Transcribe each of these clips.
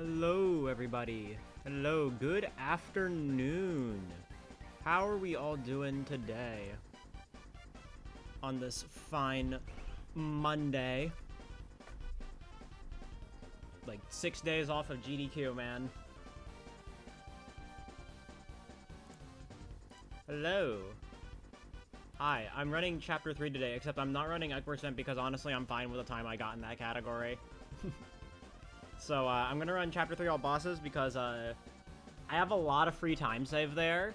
Hello, everybody. Hello, good afternoon. How are we all doing today? On this fine Monday. Like 6 days off of GDQ, man. Hello. Hi, I'm running Chapter 3 today, except I'm not running Ekpercent because honestly I'm fine with the time I got in that category. So, I'm gonna run Chapter 3 all bosses because, I have a lot of free time save there.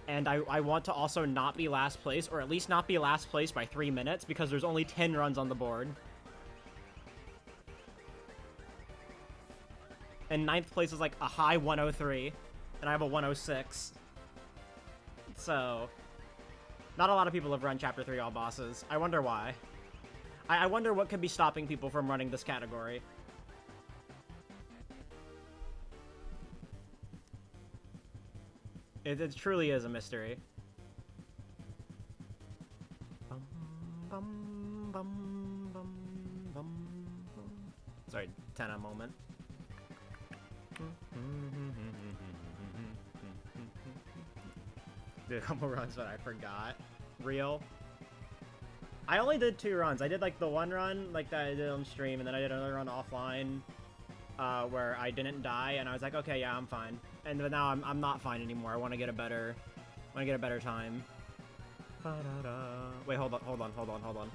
And I want to also not be last place, or at least not be last place by 3 minutes, because there's only 10 runs on the board. And 9th place is like a high 103, and I have a 106. So, not a lot of people have run Chapter 3 all bosses. I wonder why. I wonder what could be stopping people from running this category. It truly is a mystery. Sorry, Tenna moment. Did a couple runs, but I forgot. Real. I only did 2 runs. I did like the 1 run, like that I did on stream, and then I did another run offline, where I didn't die, and I was like, okay, yeah, I'm fine. And but now I'm not fine anymore. I want to get a better time. Wait, hold on.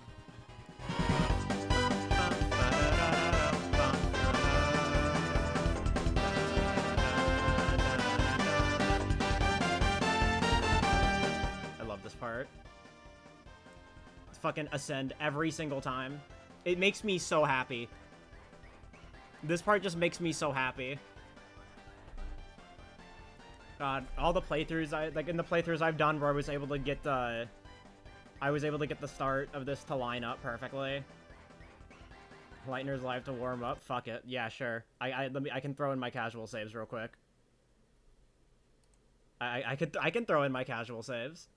I love this part. It's fucking ascend every single time. It makes me so happy. This part just makes me so happy. God, all the playthroughs in the playthroughs I've done where I was able to get the start of this to line up perfectly. Lightner's live to warm up. Fuck it. Yeah, sure. I can throw in my casual saves real quick. I can throw in my casual saves.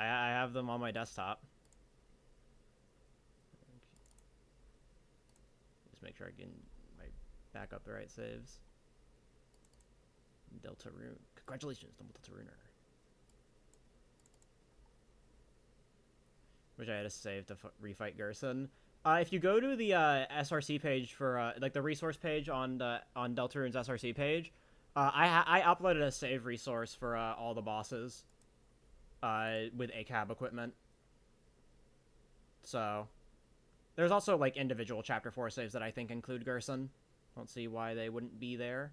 I have them on my desktop. Just make sure I can back up the right saves. Deltarune. Congratulations, Deltaruner. Wish I had a save to refight Gerson. If you go to the SRC page for like the resource page on Deltarune's SRC page, I uploaded a save resource for all the bosses with ACAB equipment. So there's also like individual Chapter 4 saves that I think include Gerson. Don't see why they wouldn't be there.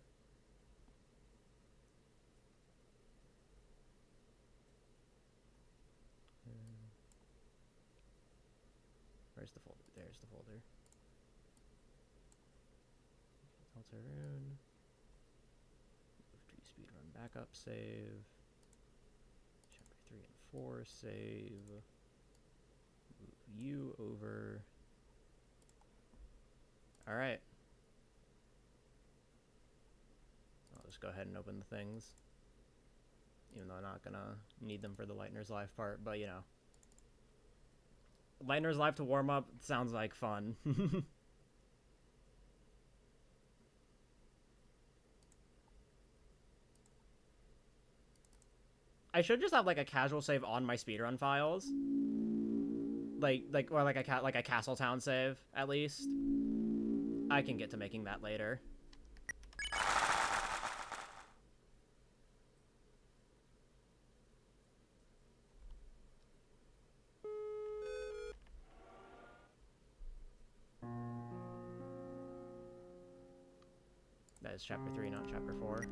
Where's the folder? There's the folder. Deltarune. Move to speedrun backup save. Chapter 3 and 4 save. Move you over. Alright. I'll just go ahead and open the things. Even though I'm not gonna need them for the Lightner's Live part, but you know. Lightner's Live to warm up sounds like fun. I should just have like a casual save on my speedrun files. Or like a Castletown save, at least. I can get to making that later. That is Chapter 3, not Chapter 4.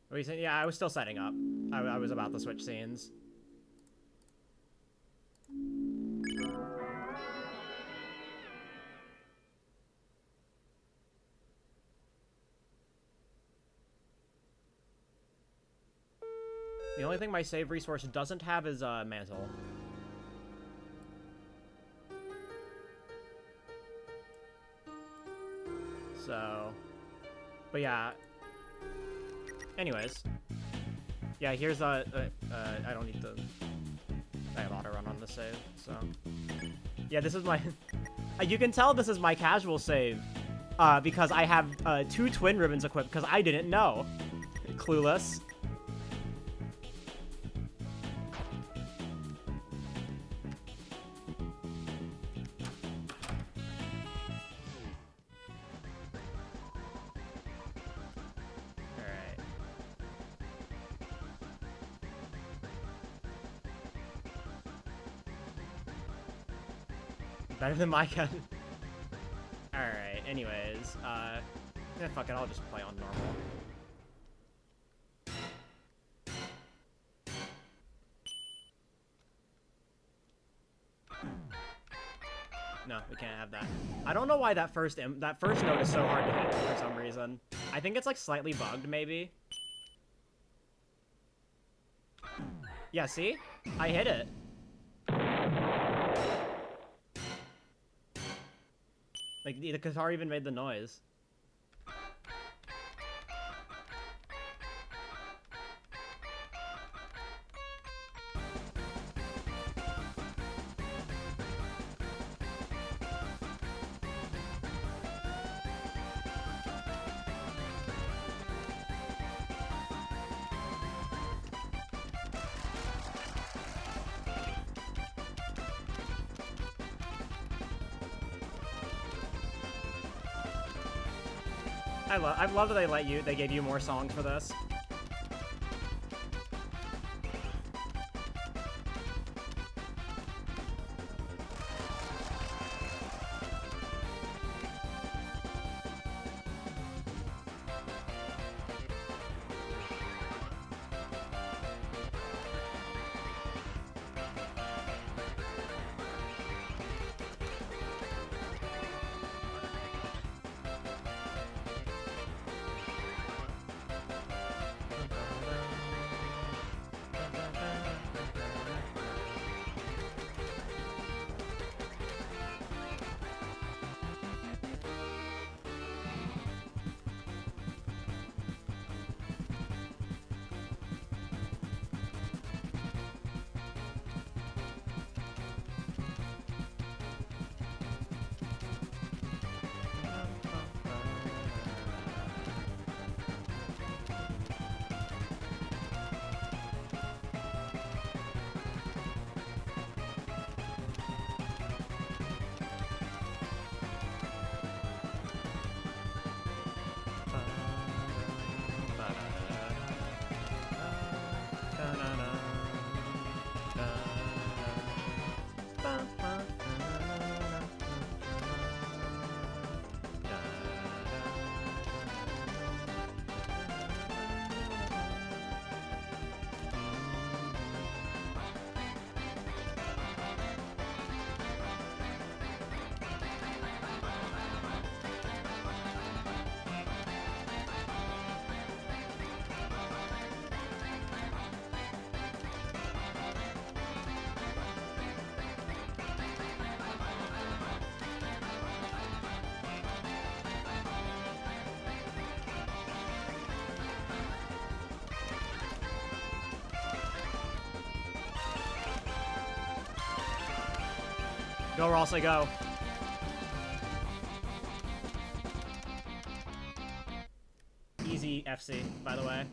What are you saying? Yeah, I was still setting up. I was about to switch scenes. The only thing my save resource doesn't have is Mantle. So, but yeah. Anyways, yeah. Here's I don't need to I have auto run on the save, so yeah, this is my. You can tell this is my casual save, because I have 2 twin ribbons equipped because I didn't know. Clueless. Better than my cat. Alright, anyways, yeah, fuck it, I'll just play on normal. No, we can't have that. I don't know why that first note is so hard to hit for some reason. I think it's like slightly bugged, maybe. Yeah, see? I hit it. Like, the guitar even made the noise. I love that they gave you more songs for this. Go, Ross, go. Easy FC, by the way.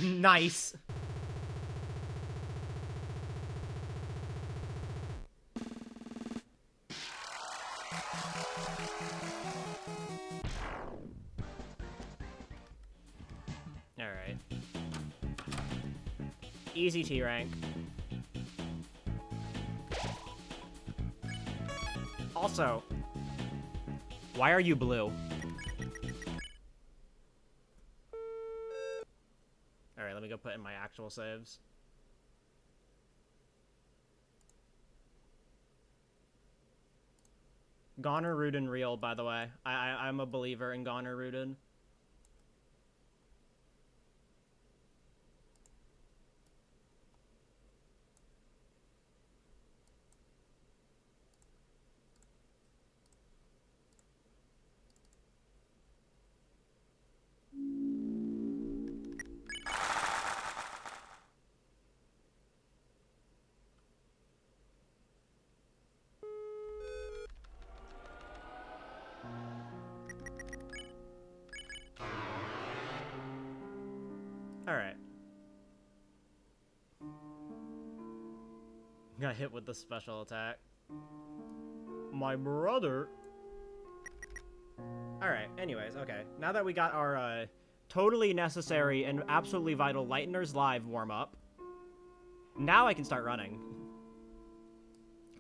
Nice. Alright. Easy T rank. Also, why are you blue? Alright, let me go put in my actual saves. Goner Rudin real, by the way. I'm a believer in Goner Rudin. Got hit with the special attack. My brother. Alright, anyways, okay. Now that we got our totally necessary and absolutely vital Lightner's Live warm-up, now I can start running.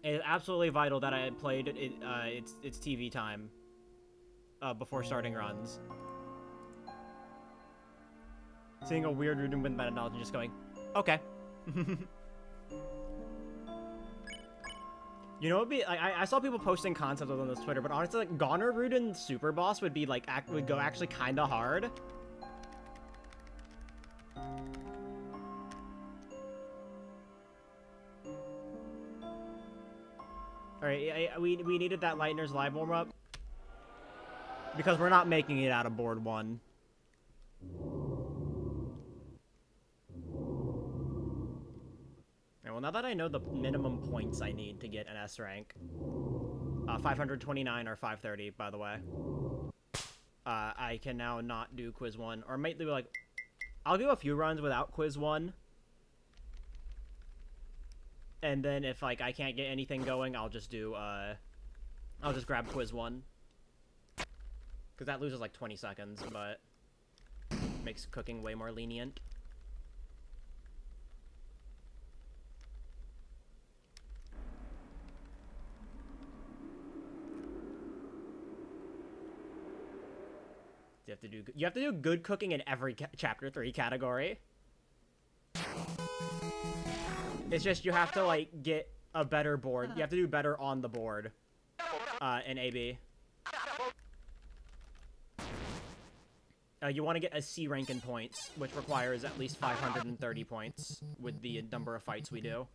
It's absolutely vital that I had played its TV time before starting runs. Seeing a weird Rudin with meta knowledge and just going, okay. You know, it'd be like I saw people posting concepts on this Twitter, but honestly, like Goner Rudin Super Boss would be like would go actually kind of hard. All right, we needed that Lightner's Live warm up because we're not making it out of board 1. Well, now that I know the minimum points I need to get an S rank, 529 or 530, by the way, I can now not do Quiz 1, or might do like, I'll do a few runs without Quiz 1, and then if like I can't get anything going, I'll just do, I'll just grab Quiz 1, because that loses like 20 seconds, but makes cooking way more lenient. You have to do good cooking in every chapter 3 category. It's just you have to like get a better board. You have to do better on the board in AB. You want to get a C rank in points, which requires at least 530 points with the number of fights we do.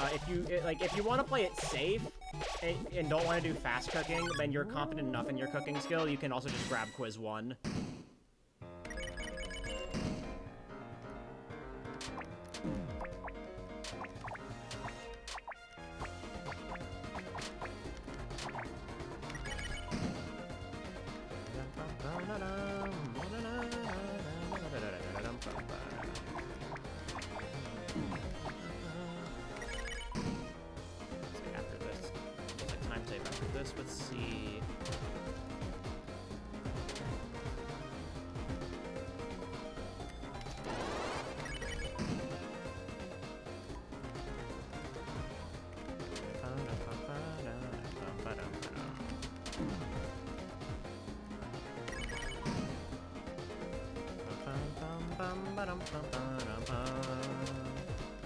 If you want to play it safe and don't want to do fast cooking, then you're confident enough in your cooking skill, you can also just grab Quiz 1. Let's see.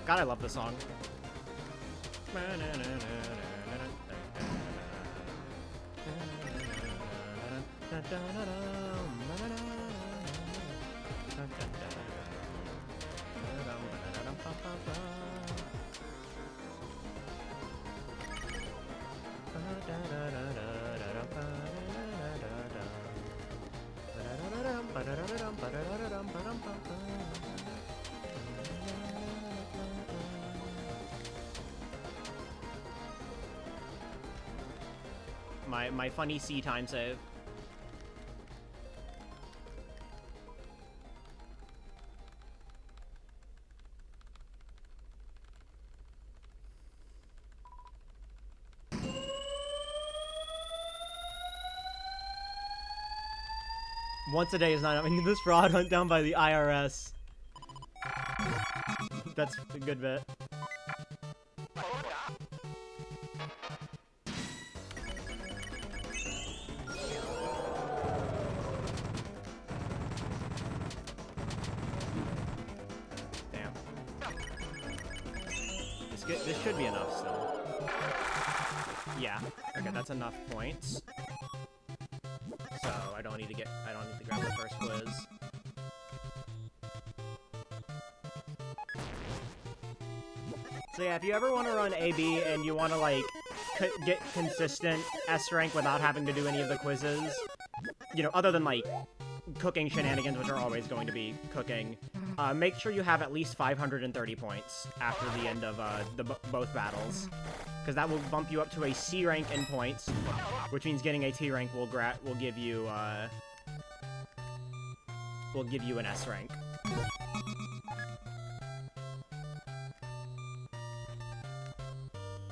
God, I love this song. My funny C time save. Once a day is not. I mean, this fraud went down by the IRS. That's a good bit. Damn. This should be enough still. Yeah. Okay, that's enough points. So I don't need to grab the first quiz. So yeah, if you ever want to run AB and you want to like get consistent S rank without having to do any of the quizzes, you know, other than like cooking shenanigans, which are always going to be cooking, make sure you have at least 530 points after the end of both battles. Because that will bump you up to a C rank in points, which means getting a T rank will give you an S rank.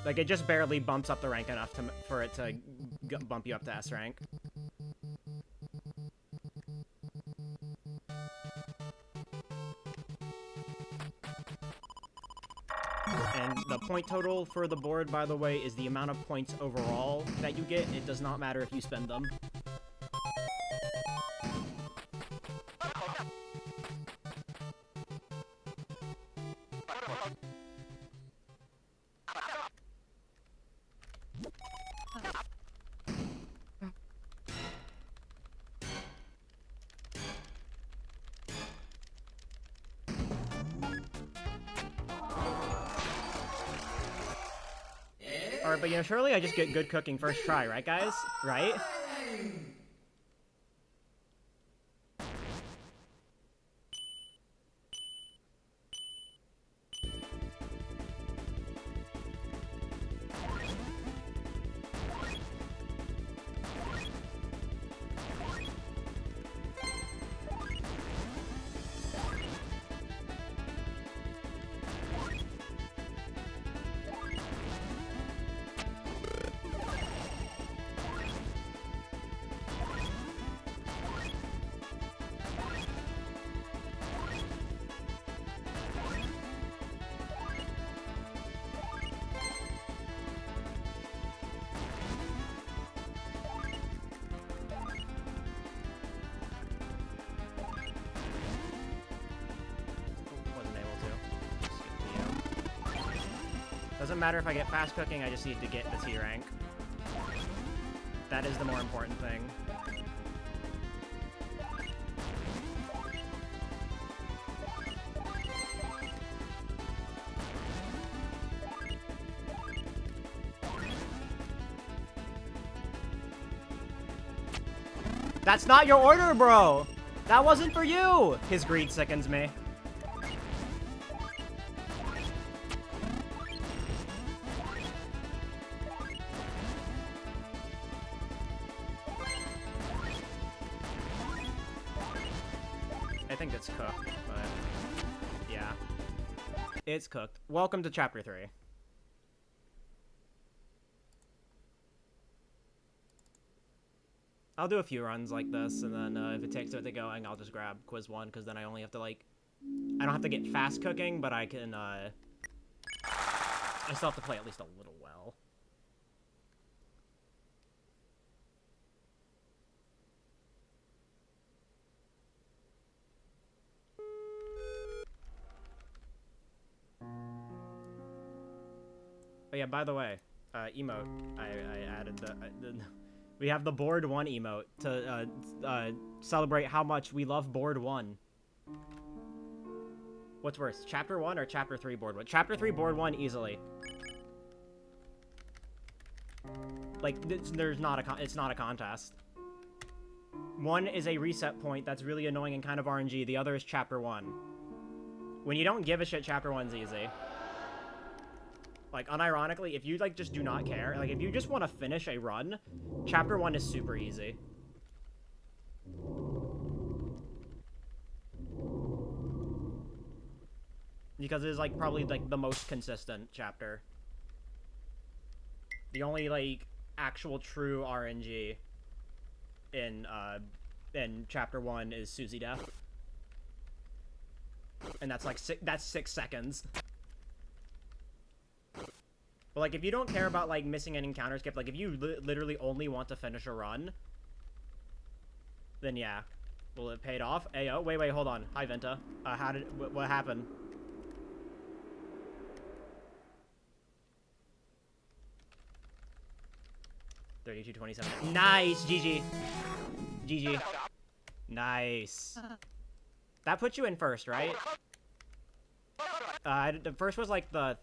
Like, it just barely bumps up the rank enough for it to bump you up to S rank. And the point total for the board, by the way, is the amount of points overall that you get. It does not matter if you spend them. Alright, but surely I just get good cooking first try, right, guys? Right? Doesn't matter if I get fast cooking, I just need to get the T rank. That is the more important thing. That's not your order, bro! That wasn't for you! His greed sickens me. I think it's cooked, but yeah. It's cooked. Welcome to Chapter 3. I'll do a few runs like this, and then if it takes a bit going, I'll just grab Quiz 1, because then I only have to, like... I don't have to get fast cooking, but I can, I still have to play at least a little well. Oh yeah, by the way, emote, I added the we have the Board 1 emote to celebrate how much we love Board 1. What's worse, Chapter 1 or Chapter 3 Board 1? Chapter 3 Board 1 easily. Like, it's not a contest. One is a reset point that's really annoying and kind of RNG. The other is Chapter 1. When you don't give a shit, Chapter 1's easy. Like, unironically, if you, like, just do not care, like, if you just want to finish a run, Chapter 1 is super easy. Because it is, like, probably, like, the most consistent chapter. The only, like, actual true RNG in Chapter 1 is Susie Death. And that's, like, 6 seconds. But, like, if you don't care about, like, missing an encounter skip, like, if you literally only want to finish a run, then yeah. Well, it paid off. Ayo, wait, hold on. Hi, Venta. What happened? $32.27. Nice! GG. GG. Nice. That puts you in first, right? The first was like the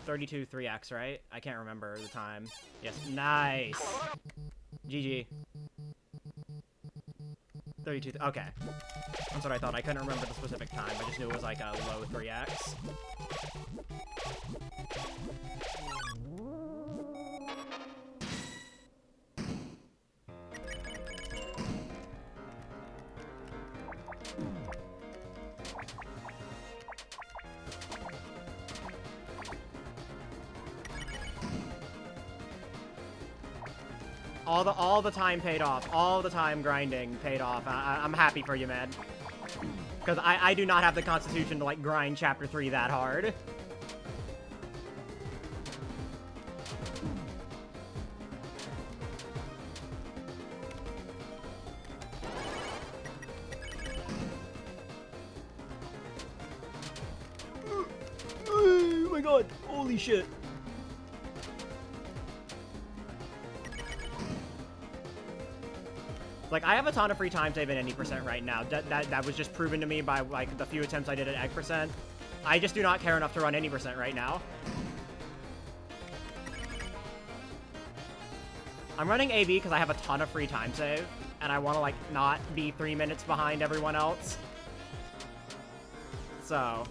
32 3x, right? I can't remember the time. Yes, nice. GG. 32. Okay, that's what I thought. I couldn't remember the specific time. I just knew it was like a low 3x. All the time paid off. All the time grinding paid off. I'm happy for you, man. Because I do not have the constitution to, like, grind Chapter 3 that hard. Oh my god. Holy shit. Like, I have a ton of free time save at any percent right now. That was just proven to me by, like, the few attempts I did at egg percent. I just do not care enough to run any percent right now. I'm running AV because I have a ton of free time save, and I want to, like, not be 3 minutes behind everyone else. So...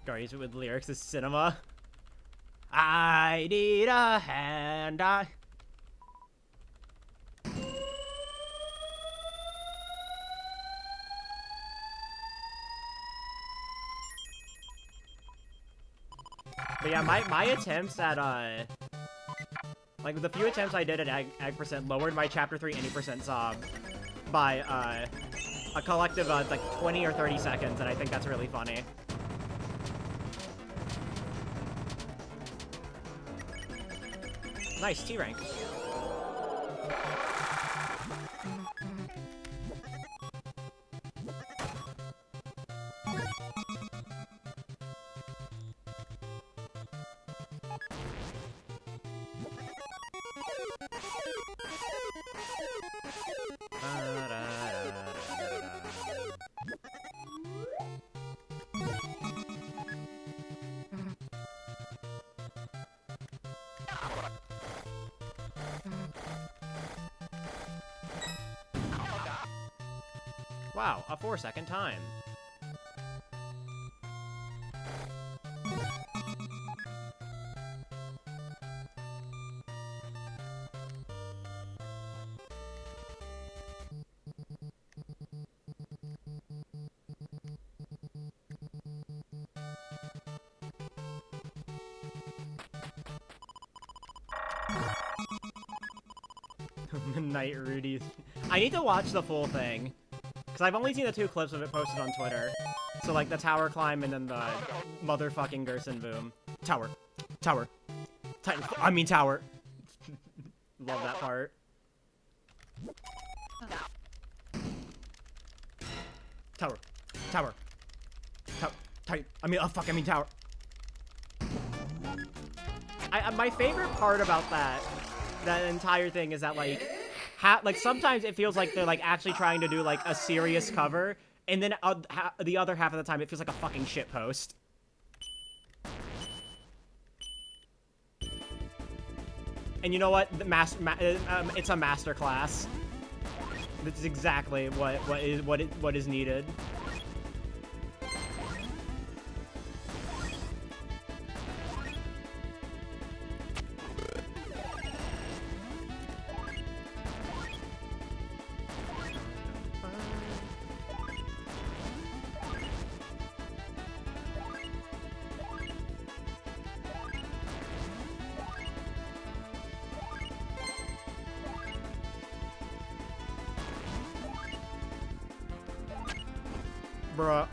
Guardians with lyrics is cinema. I need a hand. But yeah, my attempts at, like, the few attempts I did at egg percent lowered my Chapter 3 any percent sob by, a collective, like, 20 or 30 seconds, and I think that's really funny. Nice, T rank. Wow, a 4-second time. Night Rudy's. I need to watch the full thing. Because I've only seen the 2 clips of it posted on Twitter. So, like, the tower climb and then the motherfucking Gerson boom. Tower. Tower. I mean tower. Love that part. Tower. Tower. I mean tower. My favorite part about that entire thing is that, like, like, sometimes it feels like they're, like, actually trying to do, like, a serious cover, and then the other half of the time it feels like a fucking shitpost. And you know what? It's a masterclass. This is exactly what is needed. Bruh.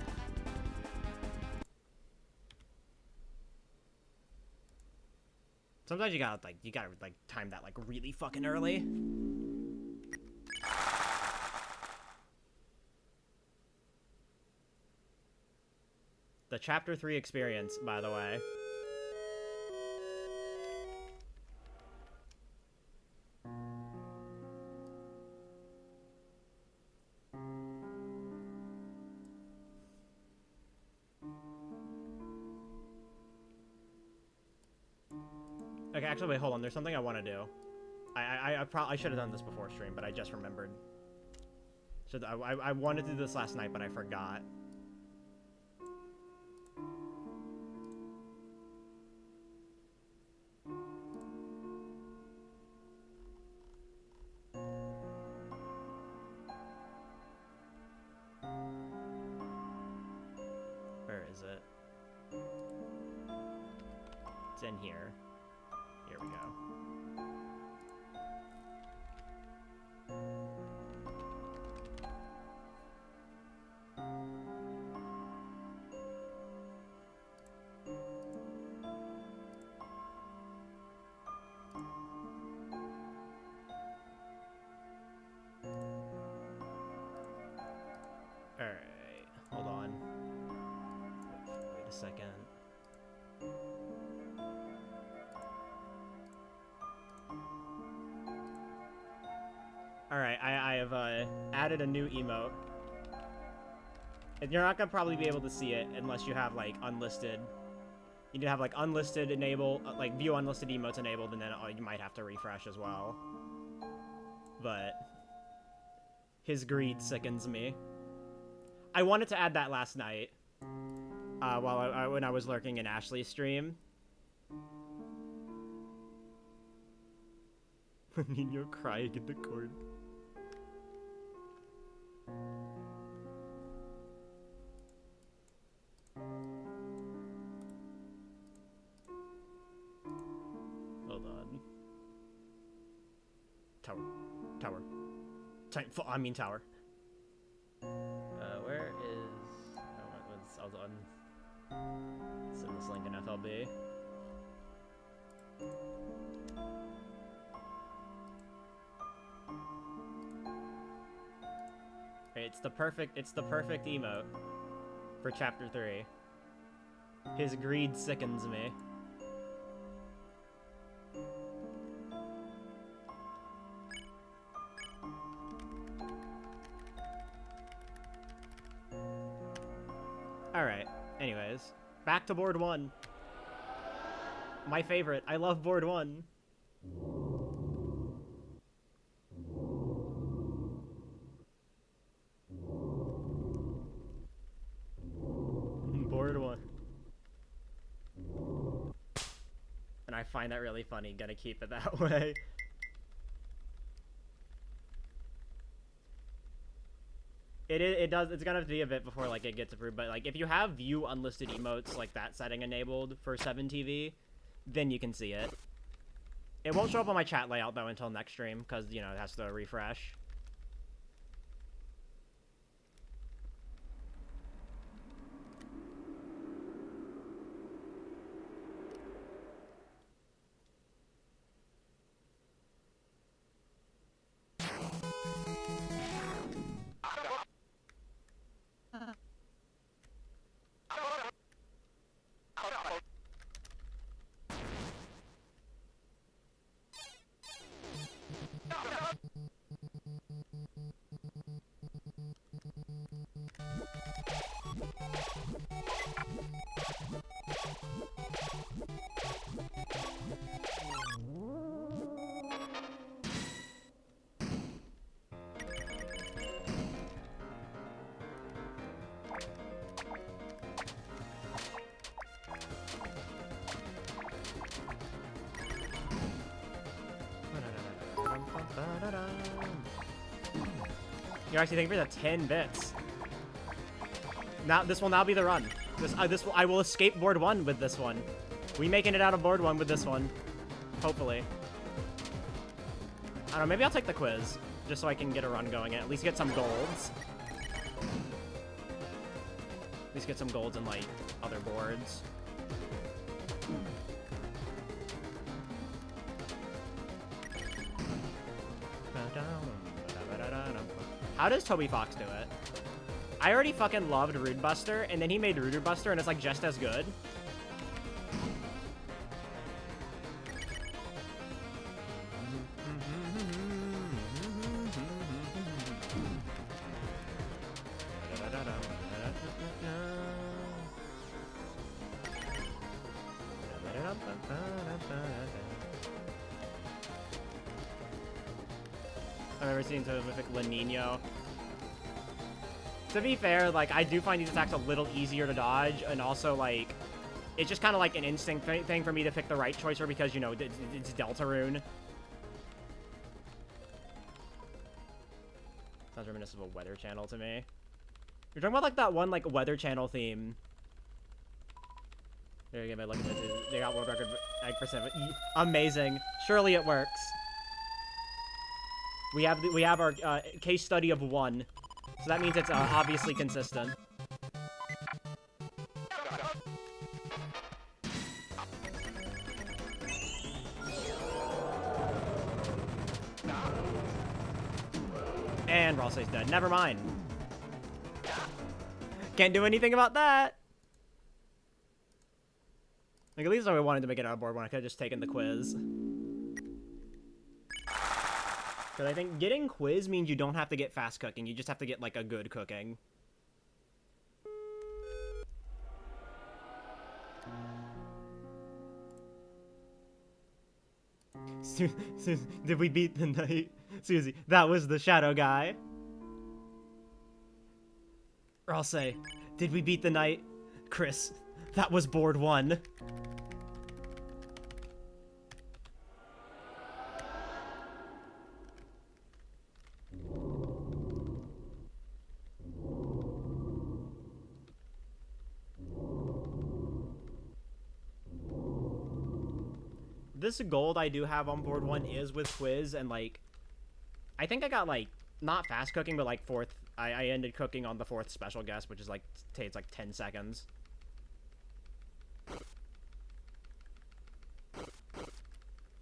Sometimes you gotta time that, like, really fucking early. The Chapter 3 experience, by the way. Okay, actually, wait, hold on. There's something I want to do. I should have done this before stream, but I just remembered. I wanted to do this last night, but I forgot. is it? It's in here. Here we go. Alright, hold on. Wait a second. Alright, I have added a new emote. And you're not gonna probably be able to see it unless you have like unlisted. You need to have like unlisted enable, like view unlisted emotes enabled, and then you might have to refresh as well. But his greed sickens me. I wanted to add that last night, when I was lurking in Ashley's stream. Nino crying in the corner. Hold on. Tower. Tower. I mean tower. Where is... I was on... Send this link in FLB. It's the perfect emote for chapter 3. His greed sickens me. Alright, anyways. Back to board 1. My favorite. I love board 1. Board 1. And I find that really funny. Gonna keep it that way. It's gonna have to be a bit before like it gets approved, but like if you have view unlisted emotes like that setting enabled for 7TV, then you can see it. It won't show up on my chat layout though until next stream, because you know it has to refresh. You're actually thank you for the 10 bits. Now this will now be the run. I will escape board 1 with this one. We making it out of board 1 with this one. Hopefully. I don't know, maybe I'll take the quiz. Just so I can get a run going and at least get some golds. At least get some golds in like other boards. How does Toby Fox do it? I already fucking loved Rude Buster, and then he made Ruder Buster, and it's like just as good. I've never seen Terrific La Nino. To be fair, like, I do find these attacks a little easier to dodge, and also, like, it's just kind of like an instinct thing for me to pick the right choice for, because, you know, it's Deltarune. Sounds reminiscent of a Weather Channel to me. You're talking about, like, that one, like, Weather Channel theme There you go, look at this. They got world record egg percent. Amazing. Surely it works. We have our case study of 1. So that means it's obviously consistent. And Ralsei's dead. Never mind. Can't do anything about that. Like, at least I wanted to make it out of board 1. I could have just taken the quiz. Because I think getting quiz means you don't have to get fast cooking. You just have to get, like, a good cooking. Did we beat the night? Susie, that was the shadow guy. Or I'll say, did we beat the night? Chris, that was board 1. This gold I do have on board 1 is with quiz, and like, I think I got like, not fast cooking, but like 4th, I ended cooking on the 4th special guest, which is like, takes like 10 seconds.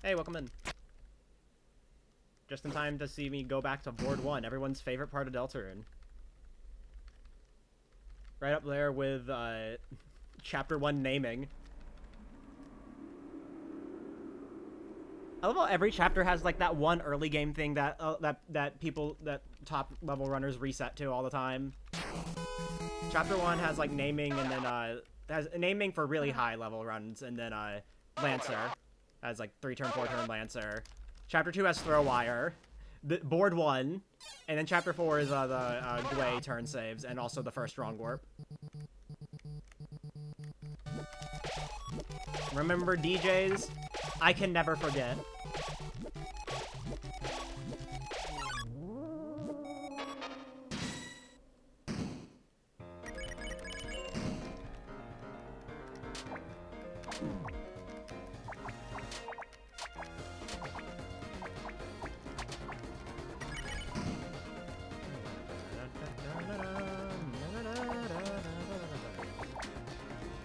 Hey, welcome in. Just in time to see me go back to board 1, everyone's favorite part of Deltarune. Right up there with chapter 1 naming. I love how every chapter has like that one early game thing that that top level runners reset to all the time. Chapter 1 has like naming, and then has naming for really high level runs, and then Lancer has like 3-turn, 4-turn Lancer. Chapter 2 has throw wire. Board 1, and then chapter 4 is the Gwei turn saves, and also the first strong warp. Remember DJs? I can never forget.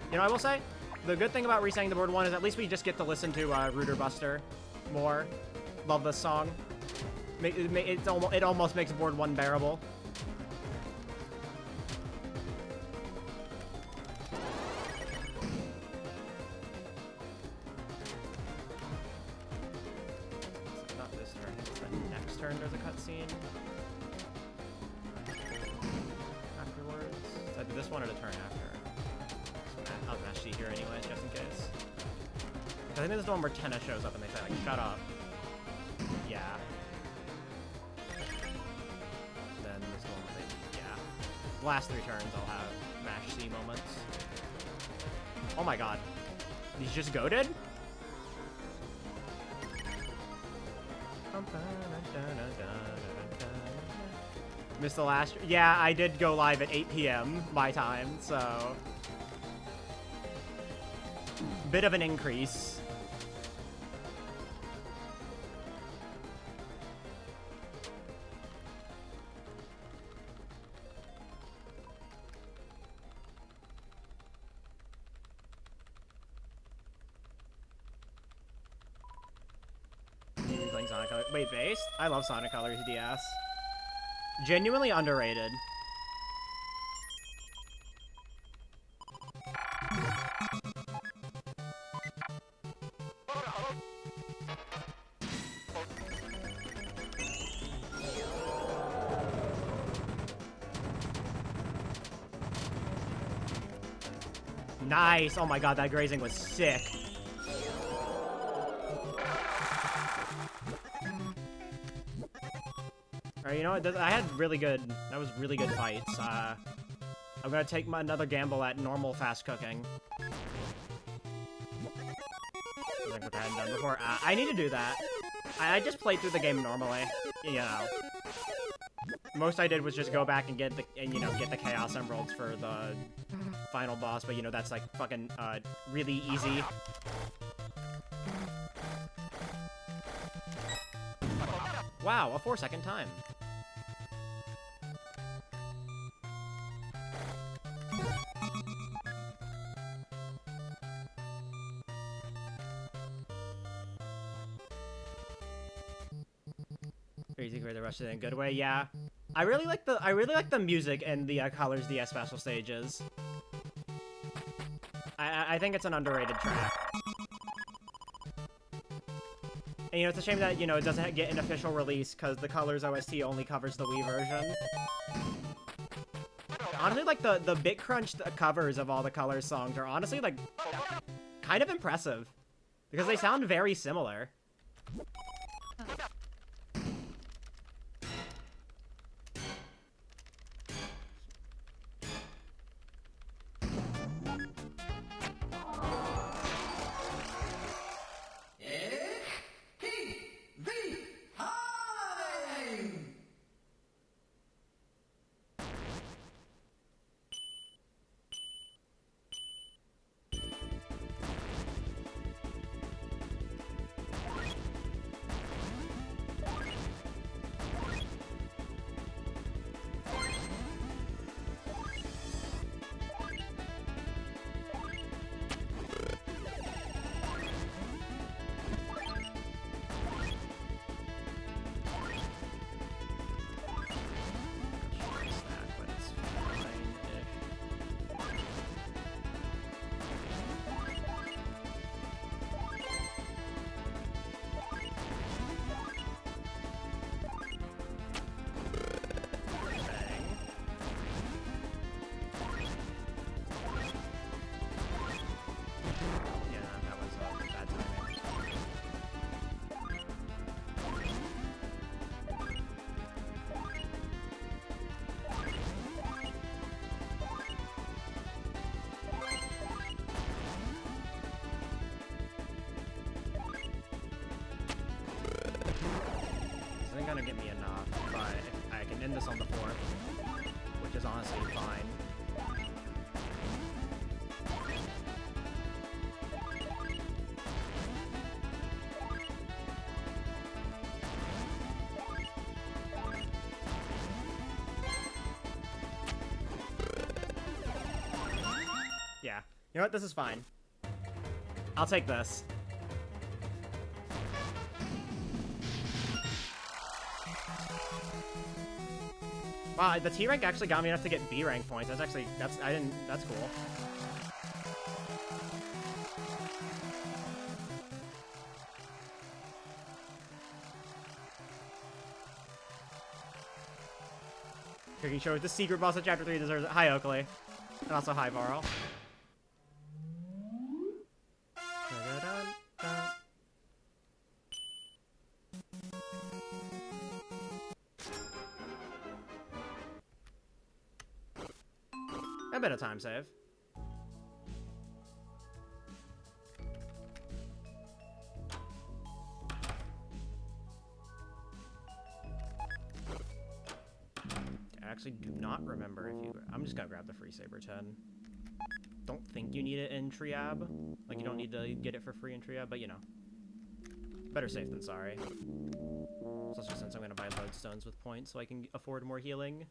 You know, I will say, the good thing about resetting the board 1 is at least we just get to listen to Rooter Buster more. Love this song. It almost makes board 1 bearable. It's not this turn, it's the next turn there's a cutscene. Afterwards. Is that this one or the turn after? I'll match sheet here anyways, just in case. I think this is the one where Tenna shows up and they say, like, shut up. Yeah. Then this one where they, yeah. The last 3 turns I'll have match C moments. Oh my god. He's just goated? Missed the last... Yeah, I did go live at 8 PM my time, so... Bit of an increase. Playing Sonic Colors. Wait, based? I love Sonic Colors DS. Genuinely underrated. Nice! Oh my god, that grazing was sick. Alright, you know what? I had really good... That was really good fights. I'm gonna take another gamble at normal fast cooking. Like what I hadn't done before. I need to do that. I just played through the game normally. You know. most I did was just go back and get the Chaos Emeralds for the final boss, but you know, that's like fucking really easy. Wow, a 4-second time. Crazy for the rest of it in a good way, yeah. I really like the music and the Colors DS special stages. I think it's an underrated track. And, you know, it's a shame that, you know, it doesn't get an official release because the Colors OST only covers the Wii version. Honestly, like, the BitCrunch covers of all the Colors songs are honestly, like, kind of impressive. Because they sound very similar. Gonna get me enough, but I can end this on the 4th, which is honestly fine. Yeah, you know what? This is fine. I'll take this. Wow, the T rank actually got me enough to get B rank points. That's cool. Cooking shows the secret boss of Chapter 3 deserves it. Hi, Oakley. And also hi, Varl. A bit of time save. I actually do not remember if you... I'm just gonna grab the free Saber 10. Don't think you need it in Triab. Like, you don't need to get it for free in Triab, but you know. Better safe than sorry. Especially since I'm gonna buy lodestones with points so I can afford more healing.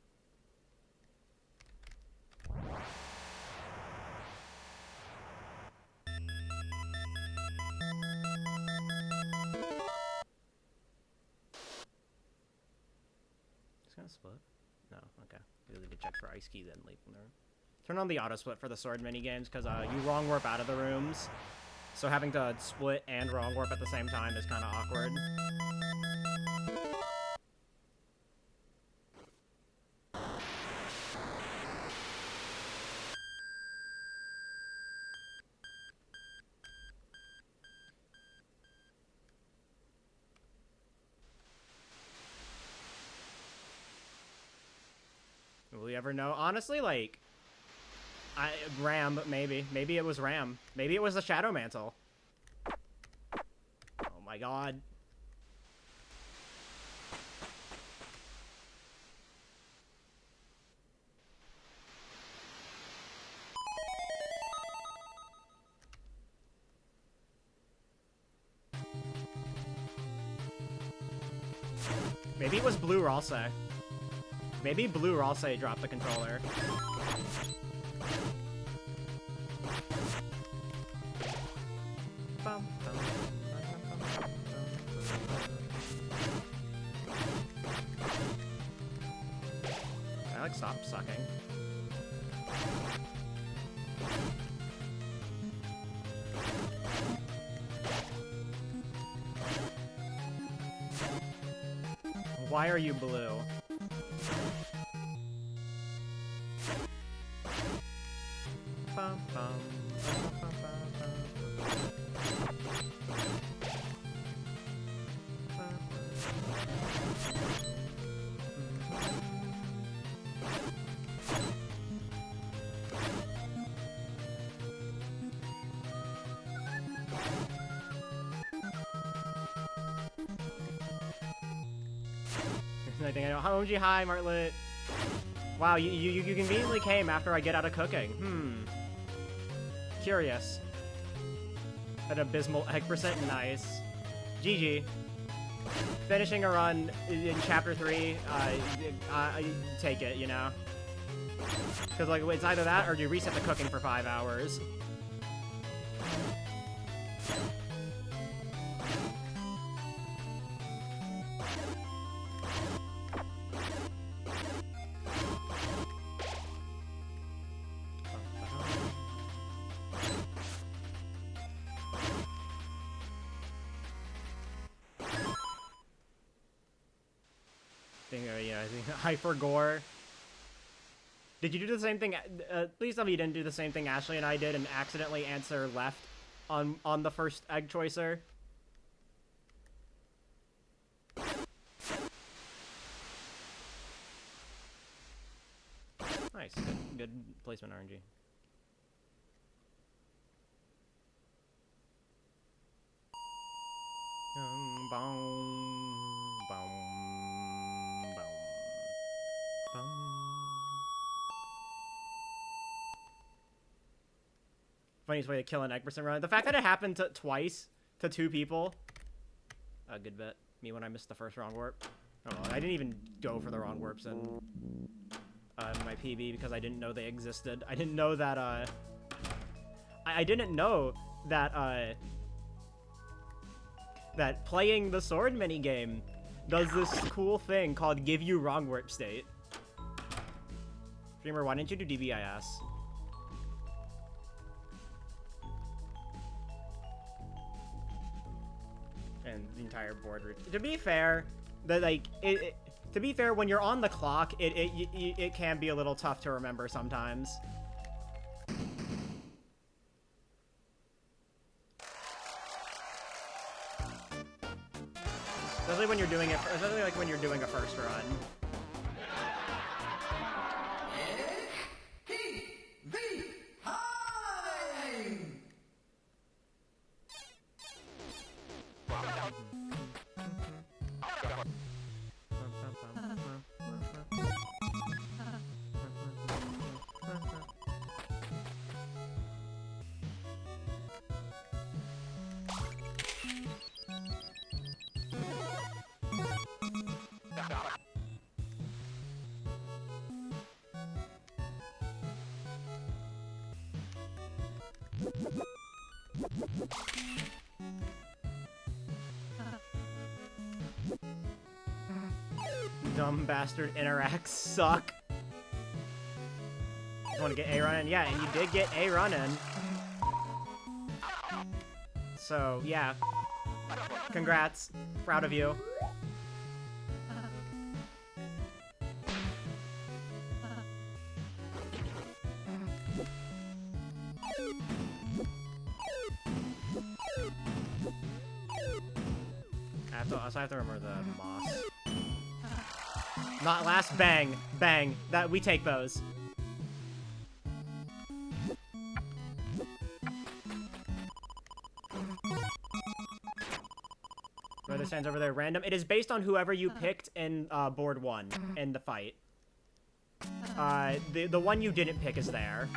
Split? No, okay. We'll need to check for ice key then leave from there. Turn on the auto split for the sword mini games because you wrong warp out of the rooms, so having to split and wrong warp at the same time is kind of awkward. Will we ever know? Honestly, like, Ram, maybe. Maybe it was Ram. Maybe it was the Shadow Mantle. Oh my god. Maybe it was Blue Ralsei. Maybe Blue Ralsei dropped the controller. Alex, stop sucking. Why are you blue? Bum, bum, bum, I think I know. Hoji, hi, Martlet. Wow, you conveniently came after I get out of cooking. Curious. An abysmal egg percent, nice. GG. Finishing a run in chapter 3, I take it, you know? Because, like, it's either that or you reset the cooking for 5 hours. Hyper Gore. Did you do the same thing? Please tell me you didn't do the same thing Ashley and I did and accidentally answer left on the first egg choicer. Nice. Good placement, RNG. Funniest way to kill an egg percent run. The fact that it happened twice to 2 people. A good bit. Me when I missed the first wrong warp. Oh, well, I didn't even go for the wrong warps in my PB because I didn't know they existed. I didn't know that, I didn't know that, that playing the sword minigame does this cool thing called give you wrong warp state. Dreamer, why didn't you do DBIS? And the entire board route. To be fair, to be fair, when you're on the clock, it can be a little tough to remember sometimes. Especially when you're doing it, especially like when you're doing a first run. Dumb bastard interacts suck. You want to get A running? Yeah, and you did get A running. So, yeah. Congrats. Proud of you. I have to remember the moss. Not last, bang, bang. That we take those. Brother stands over there, random. It is based on whoever you picked in board 1 in the fight. The one you didn't pick is there.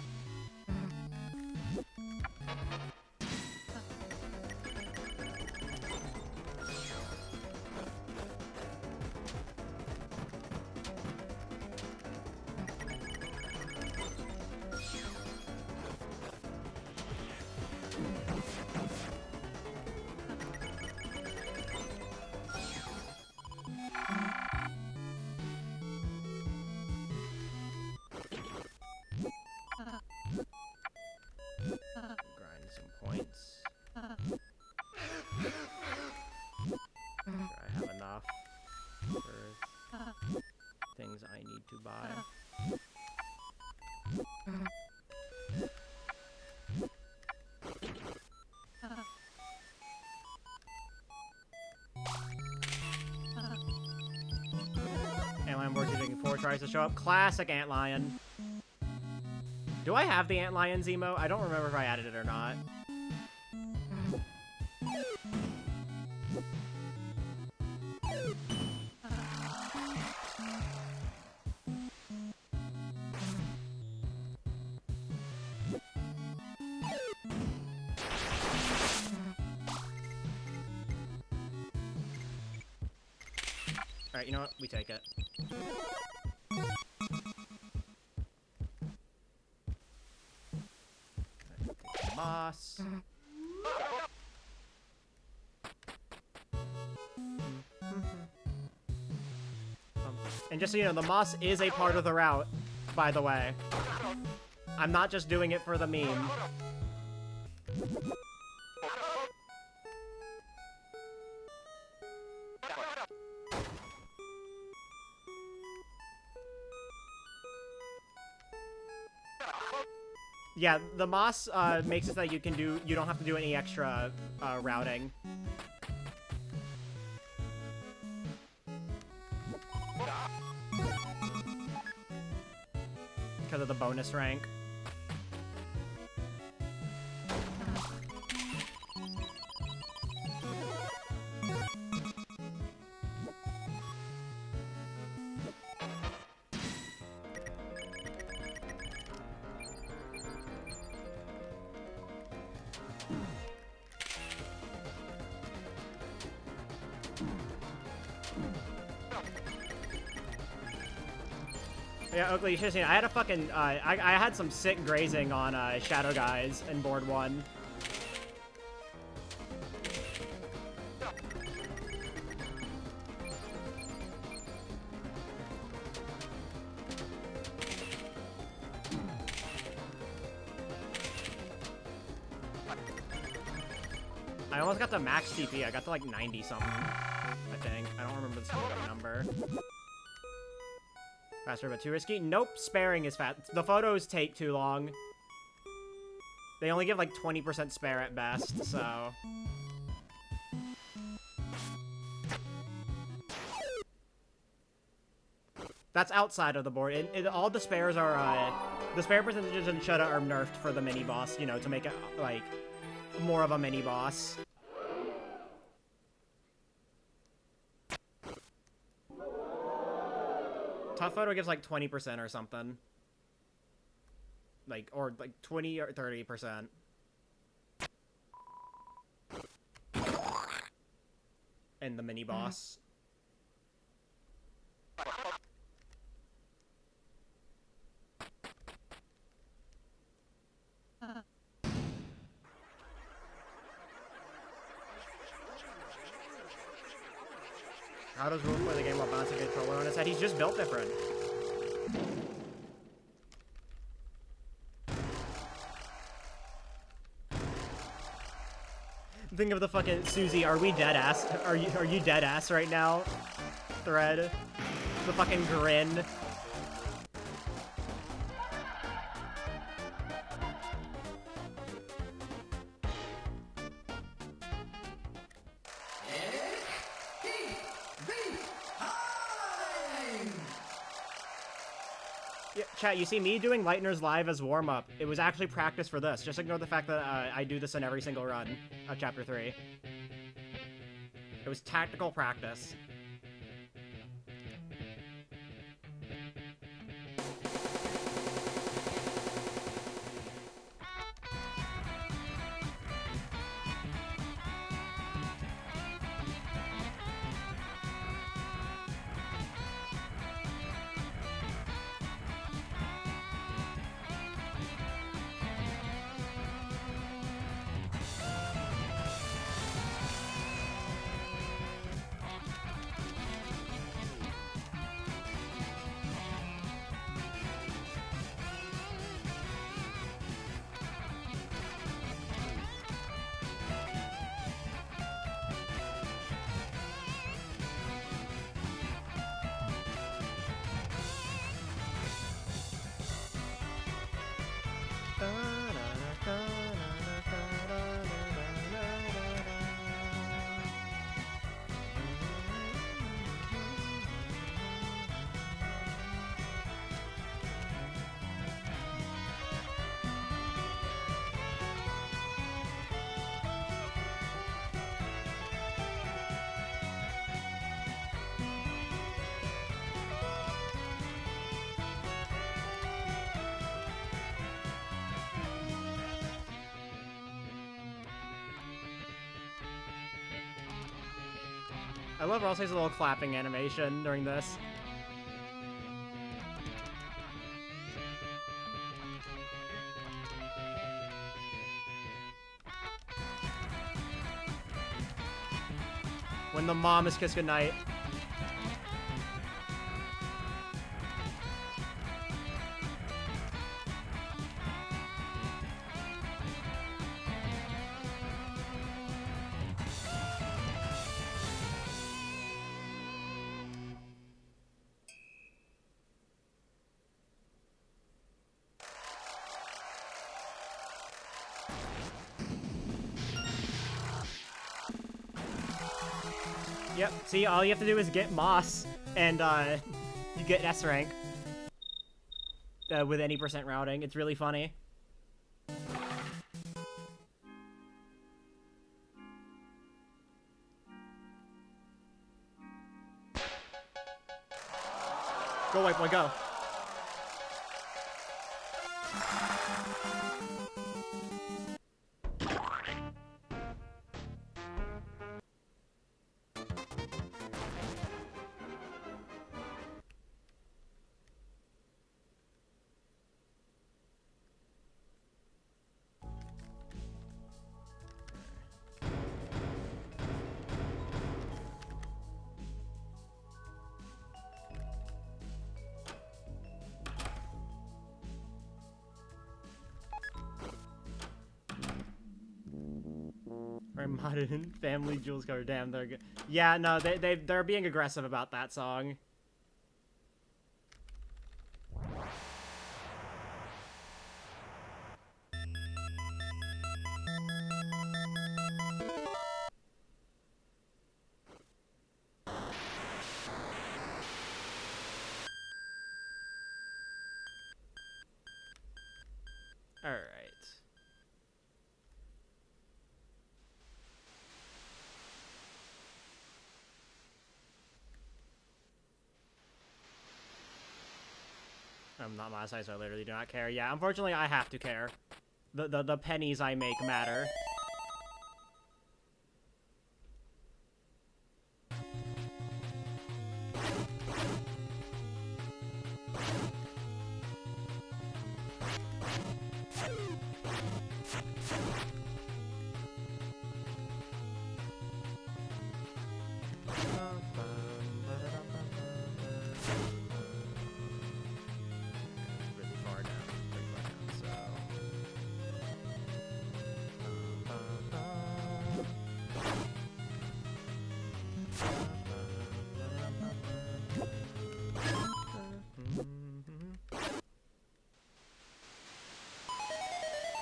tries to show up. Classic Antlion. Do I have the Antlion's emote? I don't remember if I added it or not. Alright, you know what? We take it. Moss. And just so you know, the moss is a part of the route, by the way. I'm not just doing it for the meme. Yeah, the moss makes it so that you don't have to do any extra routing. Because of the bonus rank. Yeah, Oakley, you should have seen it. I had a fucking, I had some sick grazing on, Shadow Guys in Board 1. I almost got to max TP. I got to, like, 90-something, I think. I don't remember the specific number. Faster but too risky? Nope, sparing is fast. The photos take too long. They only give like 20% spare at best, so... That's outside of the board. All the spares are, the spare percentages in Shudda are nerfed for the mini-boss, you know, to make it, like, more of a mini-boss. Tough photo gives like 20% or something. Like, or like 20 or 30%. And the mini boss. How does Rule play the game while bouncing a controller on his head? He's just built different. Think of the fucking Susie, are we dead ass? Are you dead ass right now? Thread. The fucking grin. Chat, you see me doing Lightner's Live as warm-up. It was actually practice for this. Just ignore the fact that I do this in every single run of Chapter 3. It was tactical practice. I love Ralsei's little clapping animation during this. When the mom is kissed goodnight. Yep, see, all you have to do is get Moss, and you get S rank with any % routing. It's really funny. Go, white boy, go. Or modern family jewels cover. Damn, they're good. Yeah, no, they're being aggressive about that song. All right. I'm not monetized, so I literally do not care. Yeah, unfortunately, I have to care. The pennies I make matter.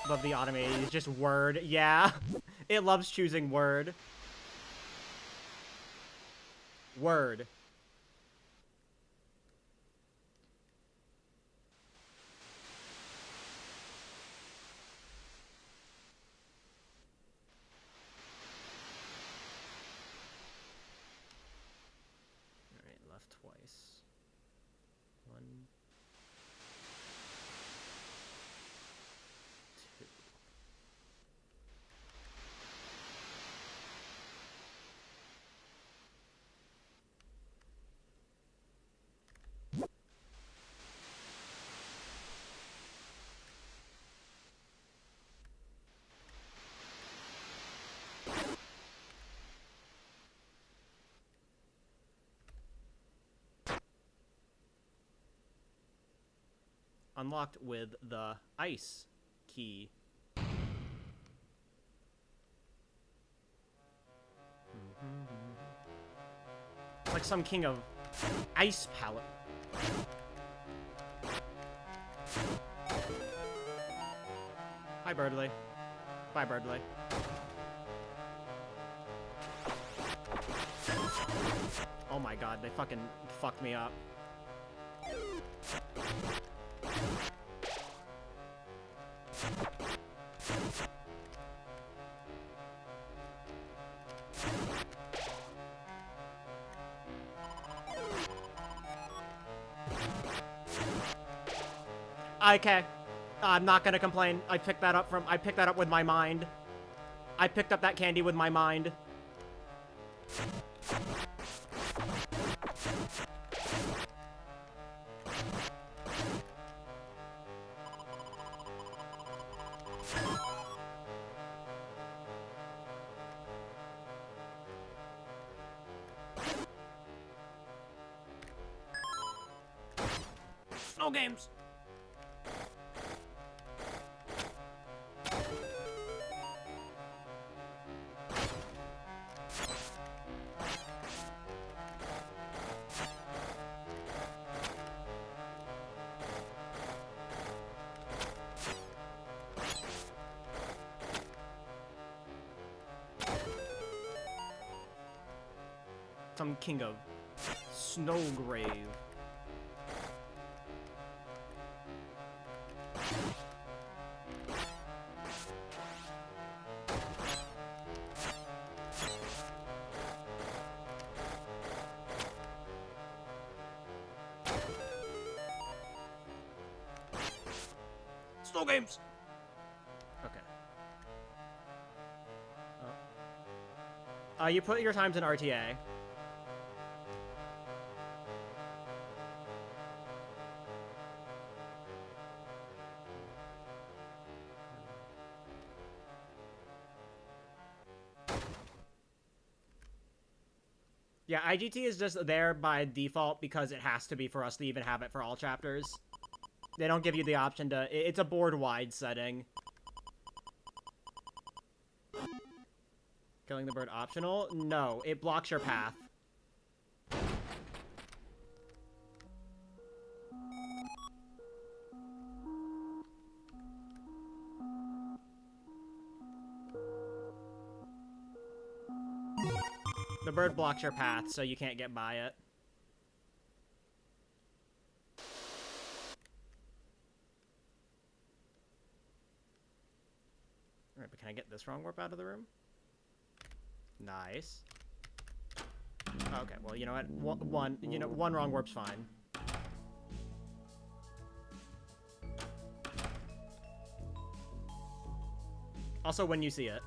Love the automated. It's just word. Yeah. It loves choosing word. Word. Alright, left twice. One. Two. Unlocked with the ice key. It's like some king of ice palette. Hi, Birdly. Bye, Birdly. Oh my god, they fucking fucked me up. Okay. I'm not gonna complain. I picked that up with my mind. I picked up that candy with my mind. Snow games! Some king of Snowgrave. Snow games. Okay. You put your times in RTA. Yeah, IGT is just there by default because it has to be for us to even have it for all chapters. They don't give you the option to... It's a board-wide setting. Killing the bird optional? No, it blocks your path. The bird blocks your path, so you can't get by it. Alright, but can I get this wrong warp out of the room? Nice. Okay, well, you know what? One wrong warp's fine. Also, when you see it.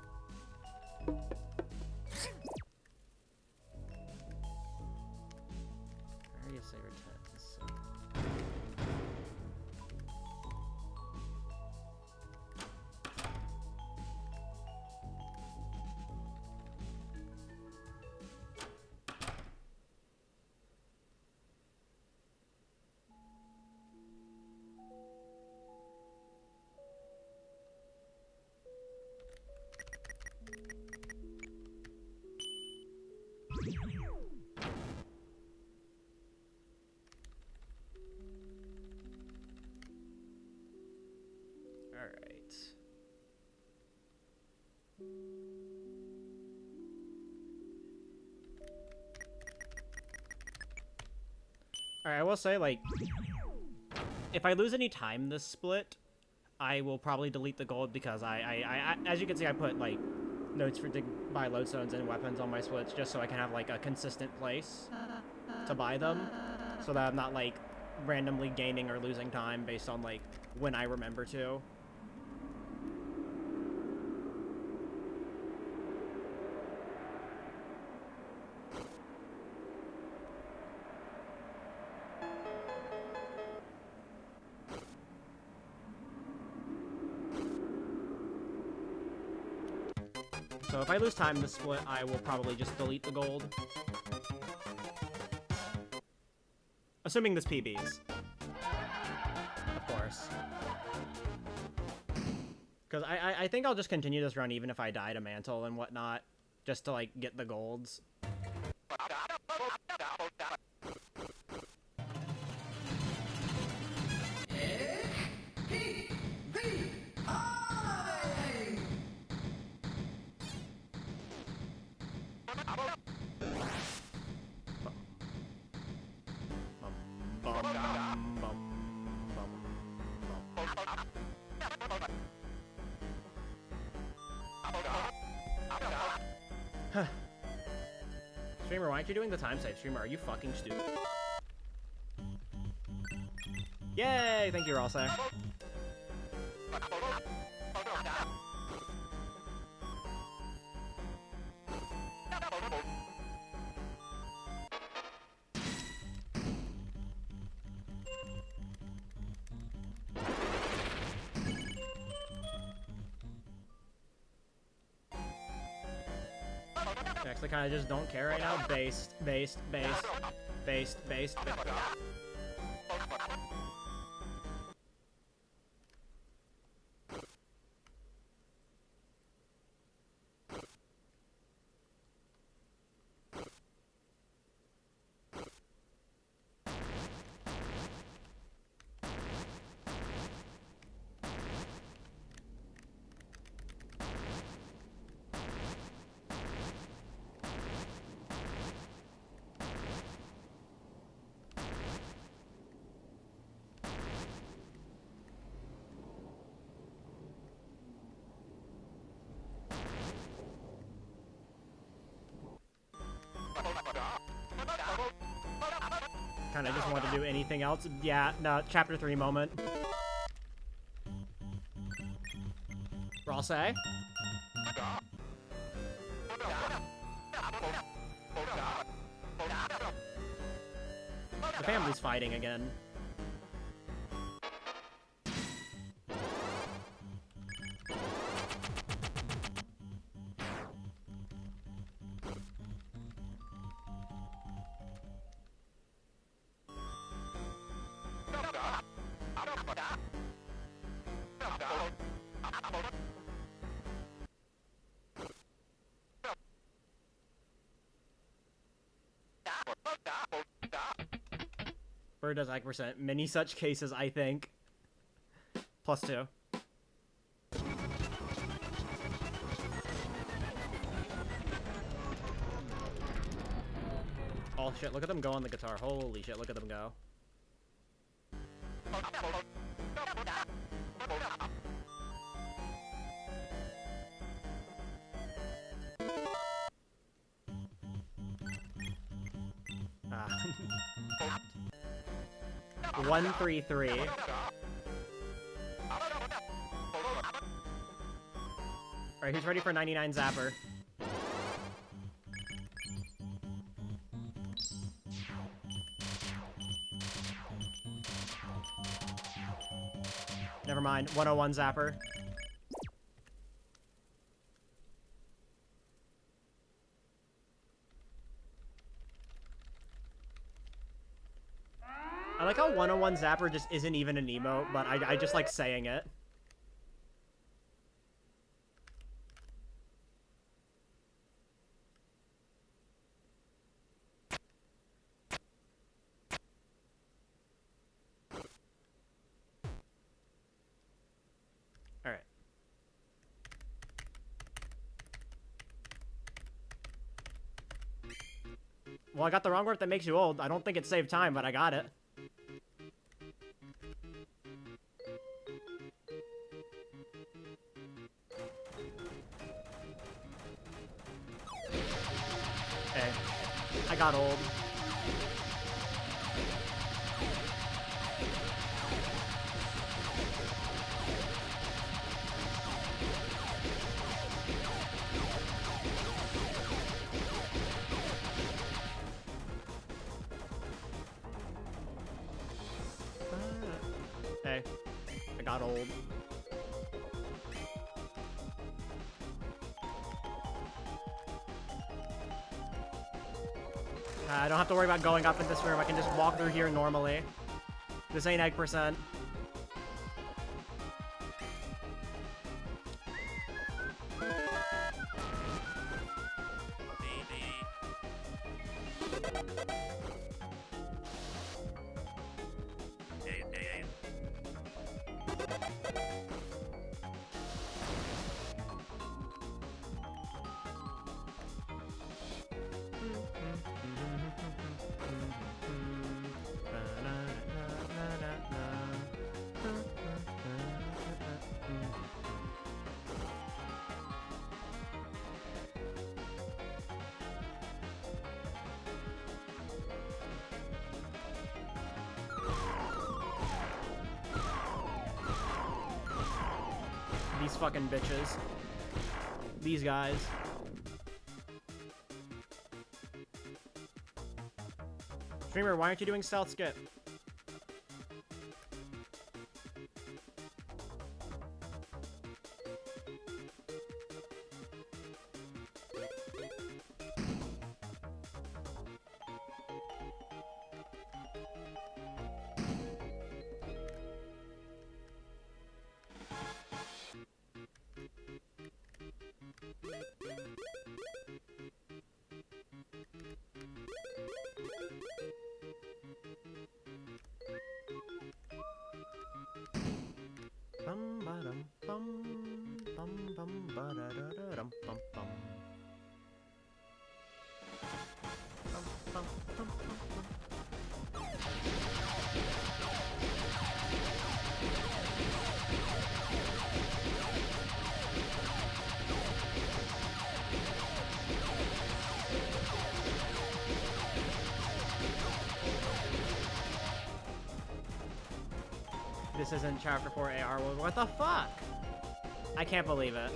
Alright, I will say, like, if I lose any time this split, I will probably delete the gold because I as you can see, I put, like, notes for to buy lodestones and weapons on my splits just so I can have, like, a consistent place to buy them so that I'm not, like, randomly gaining or losing time based on, like, when I remember to. So if I lose time this split, I will probably just delete the gold. Assuming this PBs. Of course. Because I think I'll just continue this run even if I die to Mantle and whatnot. Just to, like, get the golds. Streamer, why aren't you doing the time save? Streamer, are you fucking stupid? Yay! Thank you, Ralsei. Actually, kind of just don't care right now. Based. kind of just want to do anything else. Yeah, no, chapter 3 moment. Ross A. The family's fighting again. Where does Ike%? Many such cases, I think. +2. Oh shit, look at them go on the guitar. Holy shit, look at them go. Ah. 133. Alright, who's ready for 99 Zapper? Never mind, 101 Zapper. I like how 101 Zapper just isn't even an emote, but I just like saying it. Alright. Well, I got the wrong word that makes you old. I don't think it saved time, but I got it. Okay. I got old. Hey, I got old. I don't have to worry about going up in this room. I can just walk through here normally. This ain't Egg%. These fucking bitches. These guys. Streamer, why aren't you doing stealth skip? Bum ba dum bum bum bum ba da da da dum bum bum. Bum bum bum bum. this isn't Chapter 4 AR World. What the fuck? I can't believe it.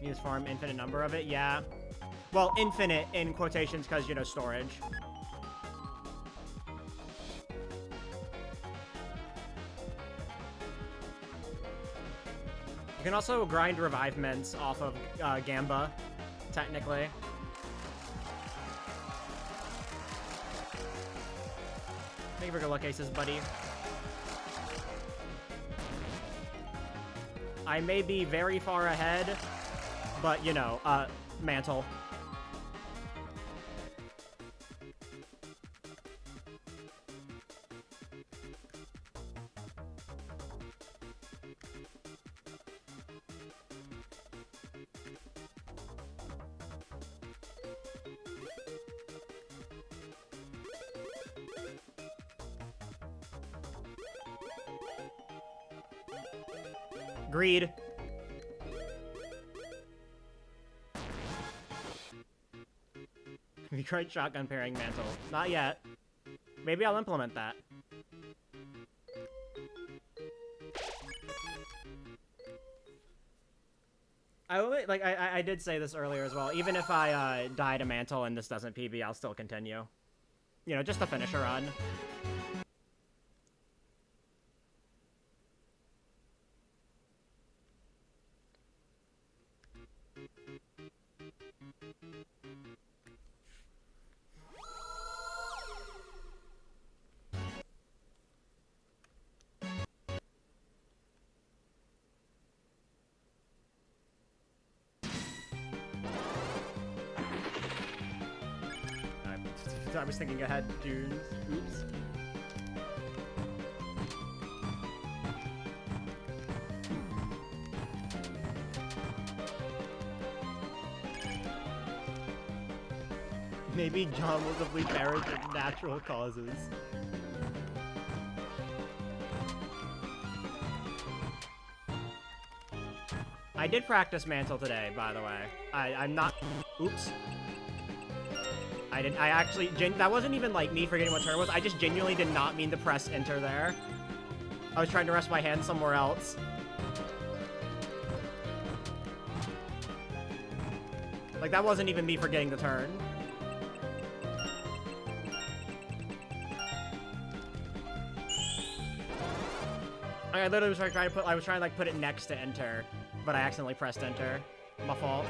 Use farm infinite number of it, yeah. Well, infinite in quotations because, you know, storage. You can also grind revivements off of Gamba, technically. Thank you for good luck aces, buddy. I may be very far ahead, but, you know, Mantle. Greed. Have you tried shotgun pairing Mantle? Not yet. Maybe I'll implement that. I did say this earlier as well. Even if I die to Mantle and this doesn't PB, I'll still continue. You know, just to finish a run. I was thinking ahead, dudes. Oops. Maybe John will simply perish of natural causes. I did practice Mantle today, by the way. I'm not... Oops. I actually, that wasn't even like me forgetting what turn it was. I just genuinely did not mean to press enter there. I was trying to rest my hand somewhere else. Like, that wasn't even me forgetting the turn. I literally was trying to put, I was trying to like put it next to enter, but I accidentally pressed enter. My fault.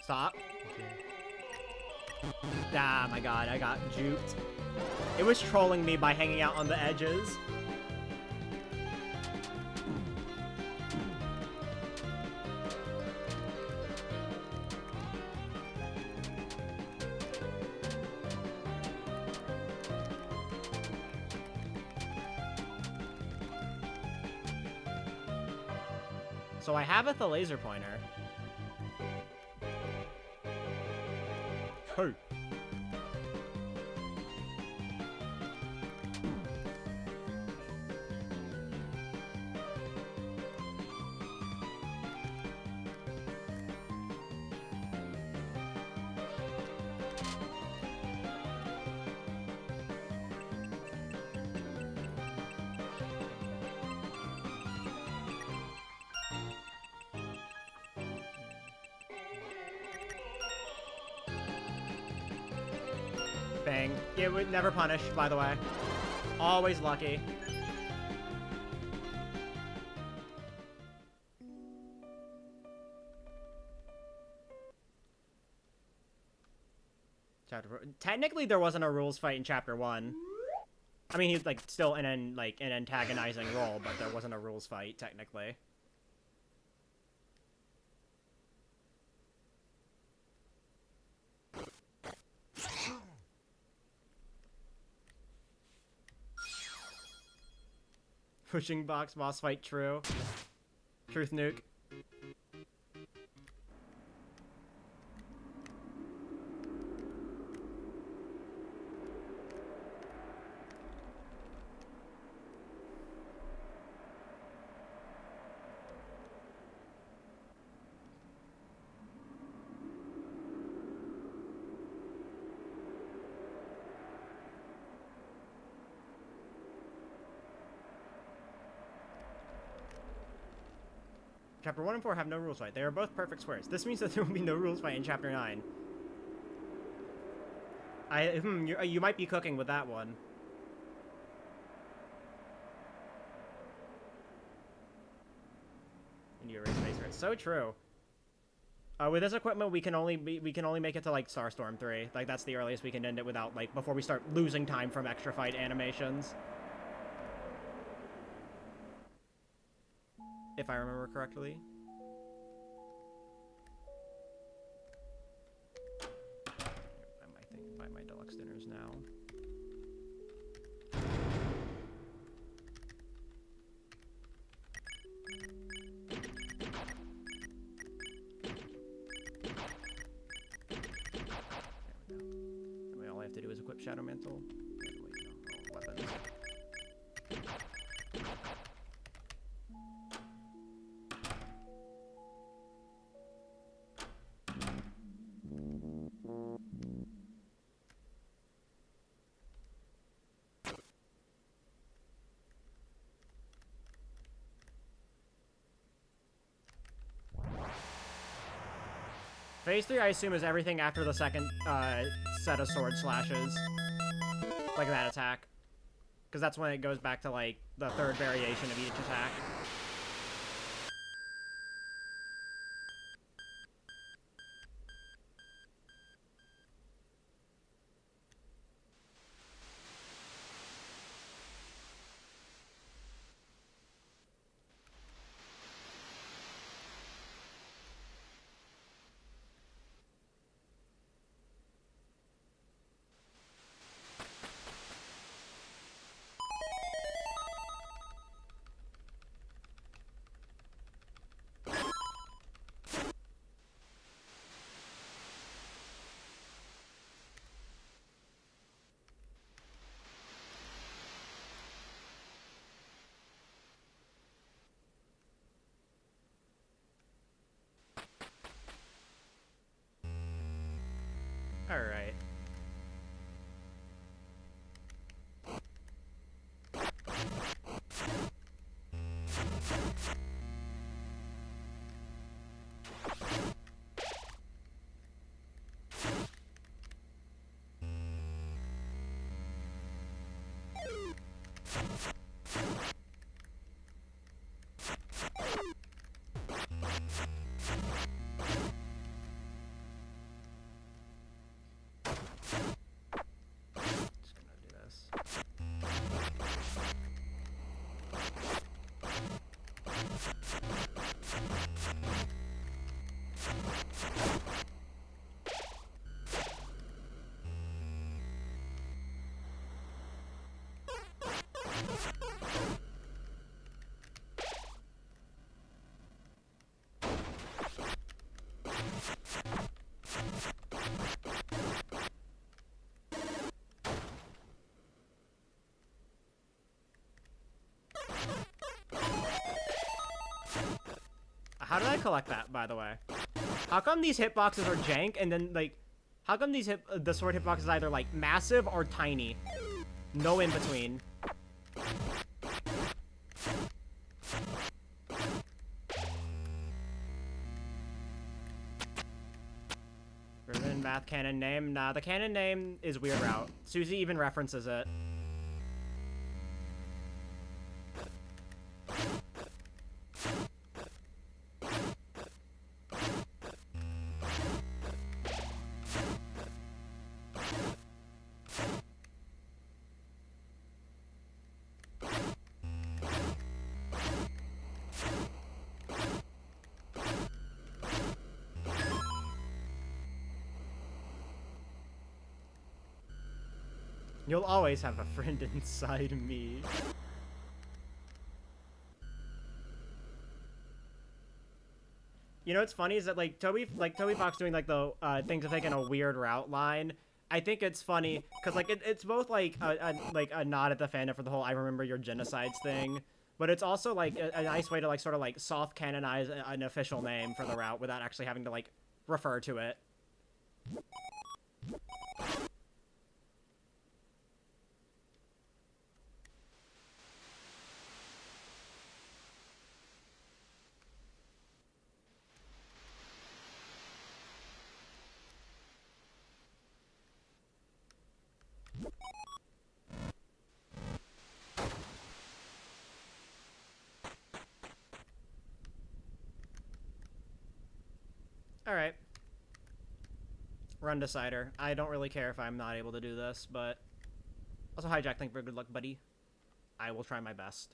Stop. Ah, my god, I got juked. It was trolling me by hanging out on the edges. So I have the laser pointer. Hey. Bang. It would never punish, by the way. Always lucky. Technically, there wasn't a rules fight in Chapter 1. I mean, he's like still in an antagonizing role, but there wasn't a rules fight technically. Pushing box boss fight true. Truth nuke. Chapter 1 and 4 have no rules fight. They are both perfect squares. This means that there will be no rules fight in Chapter 9. You might be cooking with that one. And you erase spacer. It's so true. With this equipment, we can only make it to like Starstorm 3. Like that's the earliest we can end it without like before we start losing time from extra fight animations. If I remember correctly. Buy my deluxe dinners now. There we go. And all I have to do is equip Shadow Mantle. Wait, no. Oh, weapons. Phase 3, I assume, is everything after the second set of sword slashes. Like that attack. Because that's when it goes back to, like, the third variation of each attack. Alright. How did I collect that, by the way? How come these hitboxes are jank, and then, like... How come these the sword hitbox is either, like, massive or tiny? No in between. Ribbon math cannon name? Nah, the cannon name is Weird Route. Susie even references it. You'll always have a friend inside me. You know what's funny is that Toby Fox doing like the things of taking a weird route line. I think it's funny because like it's both like a nod at the fandom for the whole "I remember your genocides" thing, but it's also like a nice way to like sort of like soft canonize an official name for the route without actually having to like refer to it. Alright. Run decider. I don't really care if I'm not able to do this, but... Also, Hijack, thank you for good luck, buddy. I will try my best.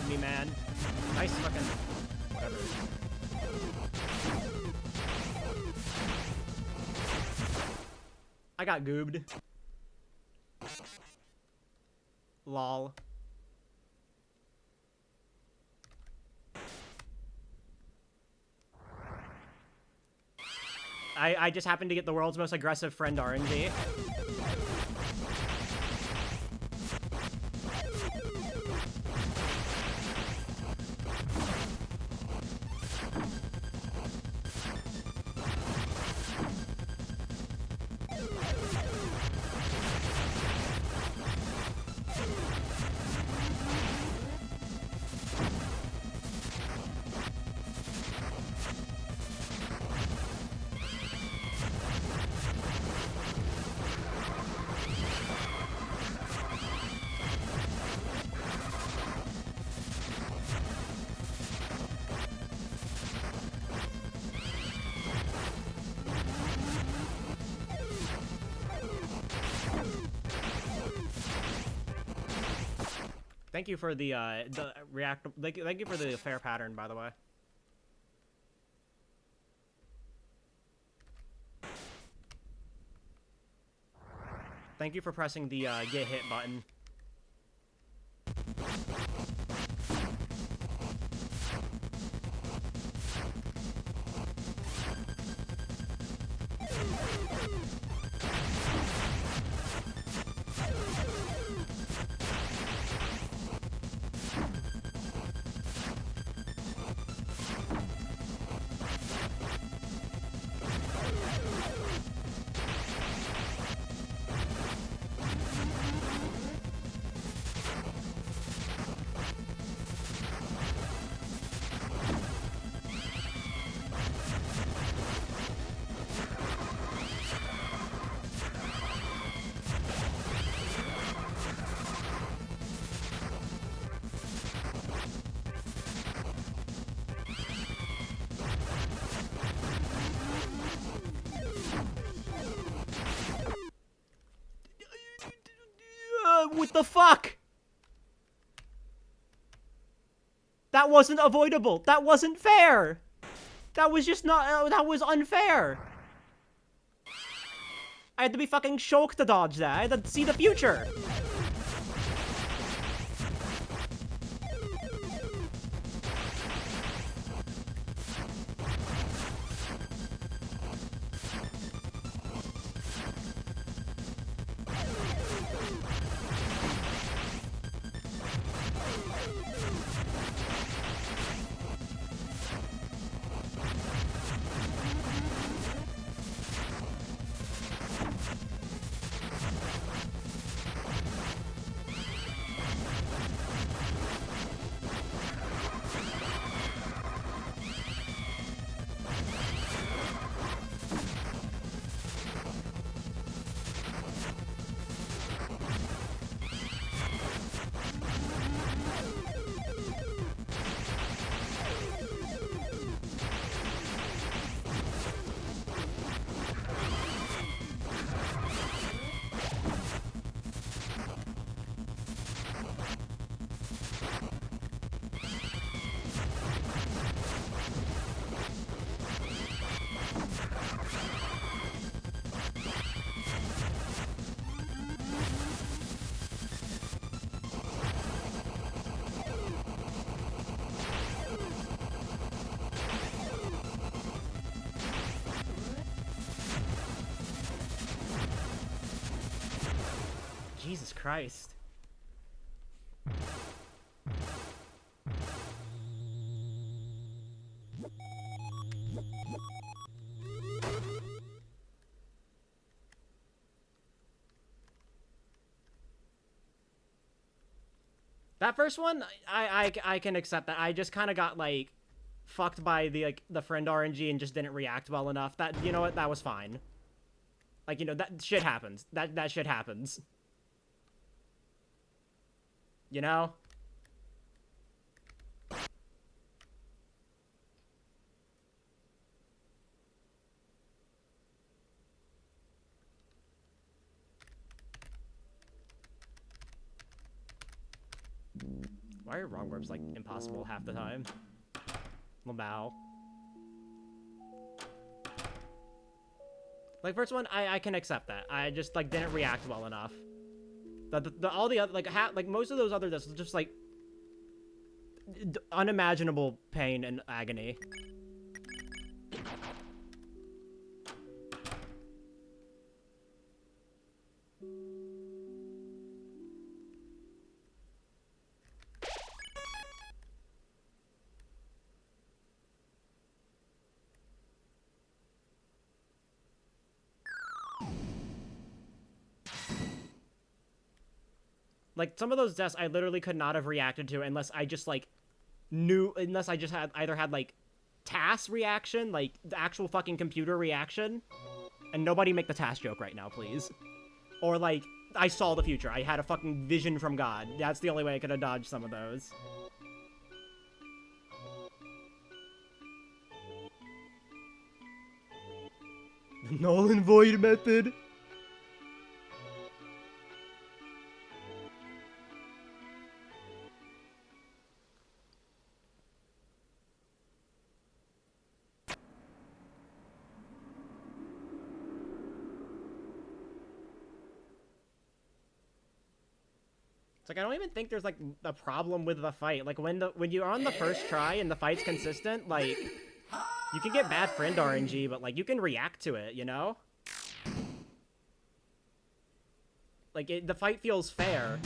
Me, man. Nice fucking... Whatever. I got goobed. Lol. I just happened to get the world's most aggressive friend RNG. Thank you for the react. Thank you for the fair pattern, by the way. Thank you for pressing the get hit button. What the fuck? That wasn't avoidable. That wasn't fair. That was just not, that was unfair. I had to be fucking shocked to dodge that. I had to see the future. Jesus Christ. That first one, I can accept that. I just kind of got, like, fucked by the friend RNG and just didn't react well enough. That, you know what, that was fine. Like, you know, that shit happens. That shit happens. You know? Why are wrong verbs, like, impossible half the time? Lamau. Like, first one, I can accept that. I just, like, didn't react well enough. All the other, like, most of those other discs just, like, unimaginable pain and agony. Like, some of those deaths I literally could not have reacted to unless I just, like, unless I just either had, like, TAS reaction, like, the actual fucking computer reaction. And nobody make the TAS joke right now, please. Or, like, I saw the future. I had a fucking vision from God. That's the only way I could have dodged some of those. The null and void method. It's like, I don't even think there's, like, a problem with the fight. Like, when you're on the first try and the fight's consistent, like, you can get bad friend RNG, but, like, you can react to it, you know? Like, the fight feels fair.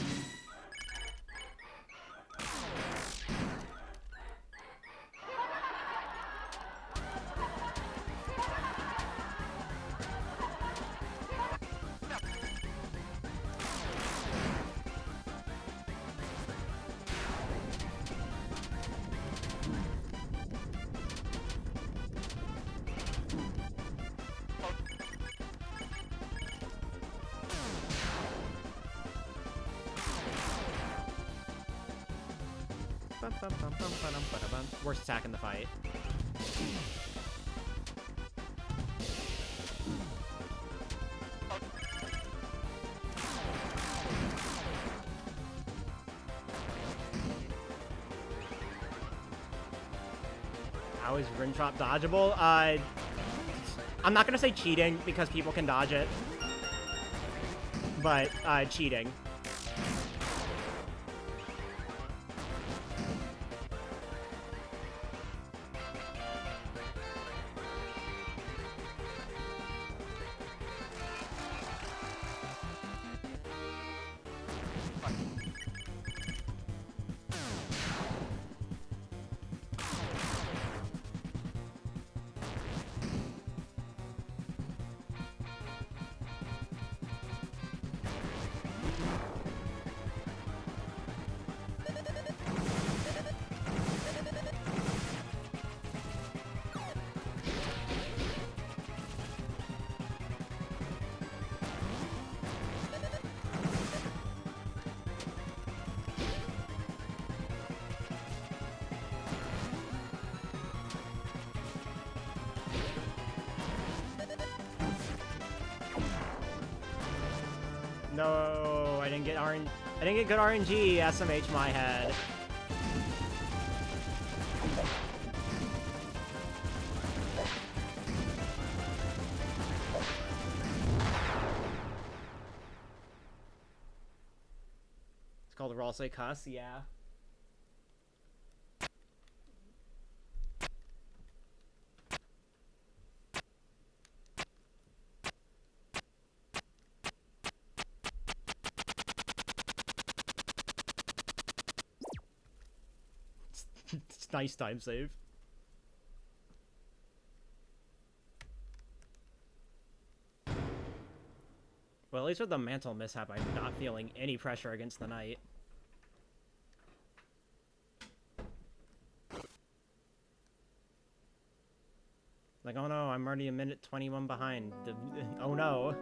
Worst attack in the fight. How is Rin Trap dodgeable? I'm not gonna say cheating because people can dodge it, but cheating. No, I didn't get good RNG, SMH my head. It's called a roll say cuss, yeah. Nice time save. Well, at least with the mantle mishap, I'm not feeling any pressure against the knight. Like, oh no, I'm already a minute 21 behind. Oh no.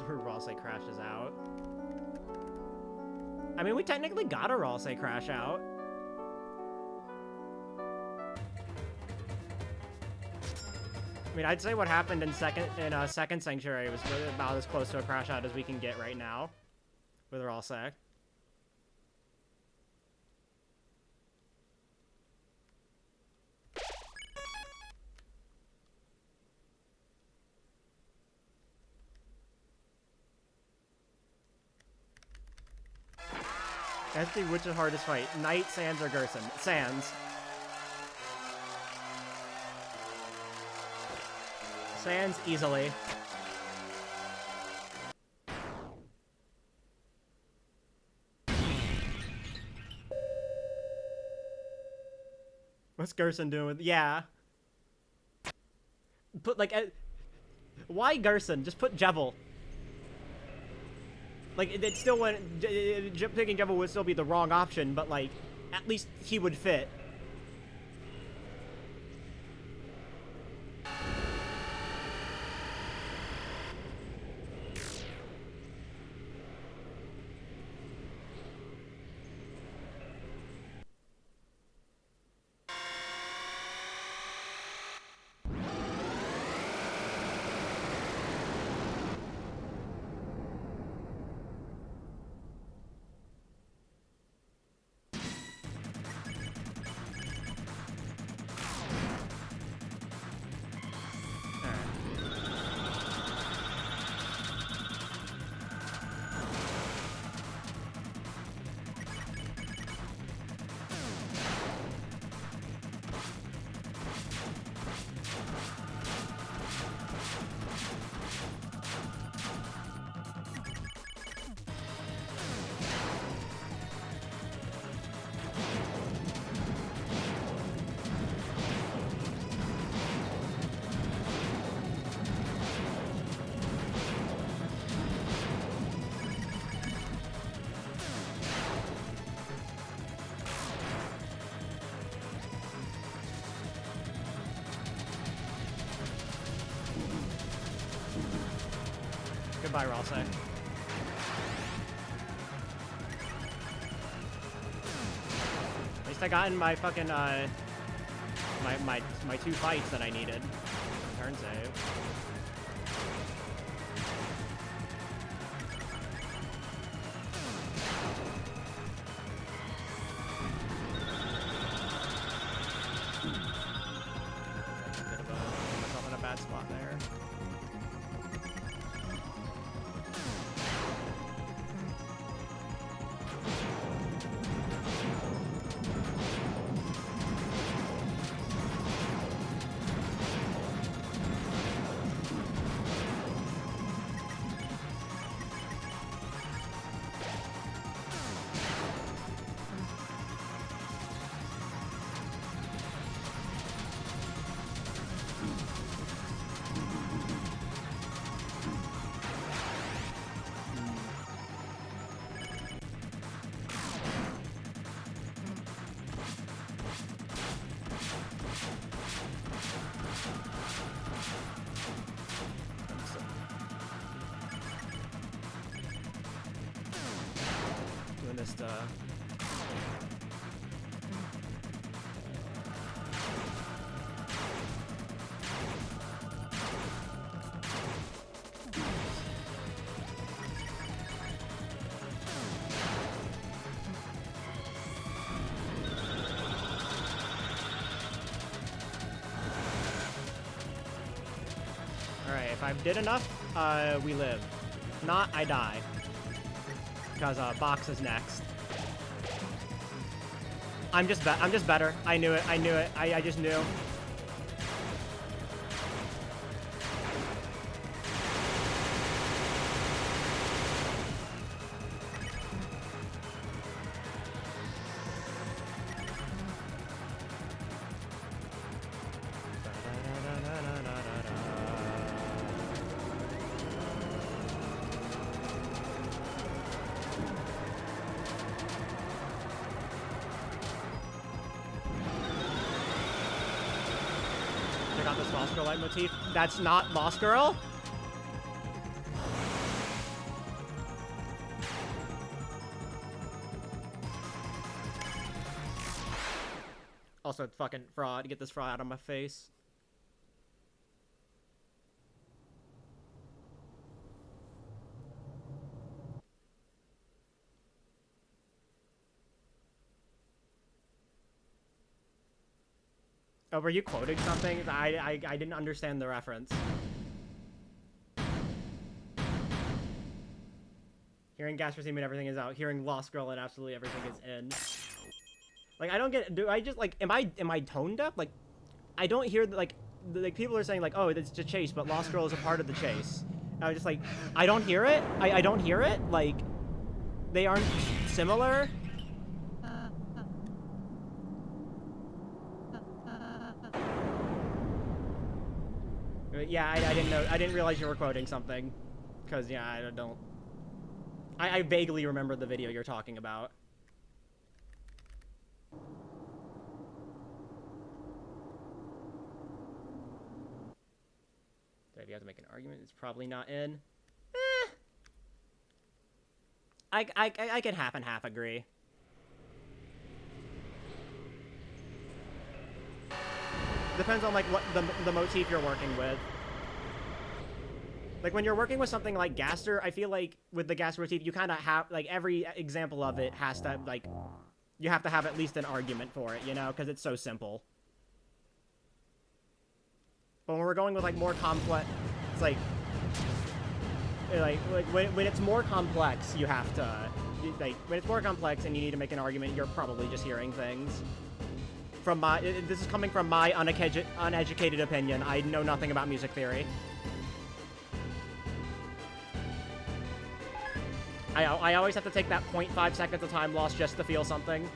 Where Ralsei crashes out. I mean, we technically got a Ralsei crash out. I mean, I'd say what happened in second Sanctuary was really about as close to a crash out as we can get right now with Ralsei. Let's see which is the hardest fight. Knight, Sans, or Gerson? Sans. Sans, easily. What's Gerson doing with... Yeah. Put, like... Why Gerson? Just put Jevil. Like, it still wouldn't... Picking Jevil would still be the wrong option, but, like, at least he would fit. Goodbye, Ralsei. At least I got in my fucking, my 2 fights that I needed. Turn save. Put myself in a bad spot there. Doing this Alright, if I did enough, we live. If not, I die. Because, Box is next. I'm just better. I knew it. I just knew. Check out this Lost Girl leitmotif. That's not Lost Girl? Also, fucking fraud. Get this fraud out of my face. Oh, were you quoting something? I didn't understand the reference. Hearing Gasper Theme and everything is out. Hearing Lost Girl and absolutely everything is in. Like, I don't get. Do I just like? Am I tone deaf? Like, I don't hear like people are saying like, oh, it's a chase, but Lost Girl is a part of the chase. And I was just like, I don't hear it. I don't hear it. Like, they aren't similar. Yeah, I didn't know. I didn't realize you were quoting something. Because, yeah, I don't. I vaguely remember the video you're talking about. If you have to make an argument, it's probably not in. I can half and half agree. Depends on like what the motif you're working with. Like when you're working with something like Gaster, I feel like with the Gaster motif, you kind of have like every example of it has to like you have to have at least an argument for it, you know, because it's so simple. But when we're going with like more complex, it's like when it's more complex, you have to like when it's more complex and you need to make an argument, you're probably just hearing things. From my, this is coming from my uneducated opinion. I know nothing about music theory. I always have to take that 0.5 seconds of time lost just to feel something.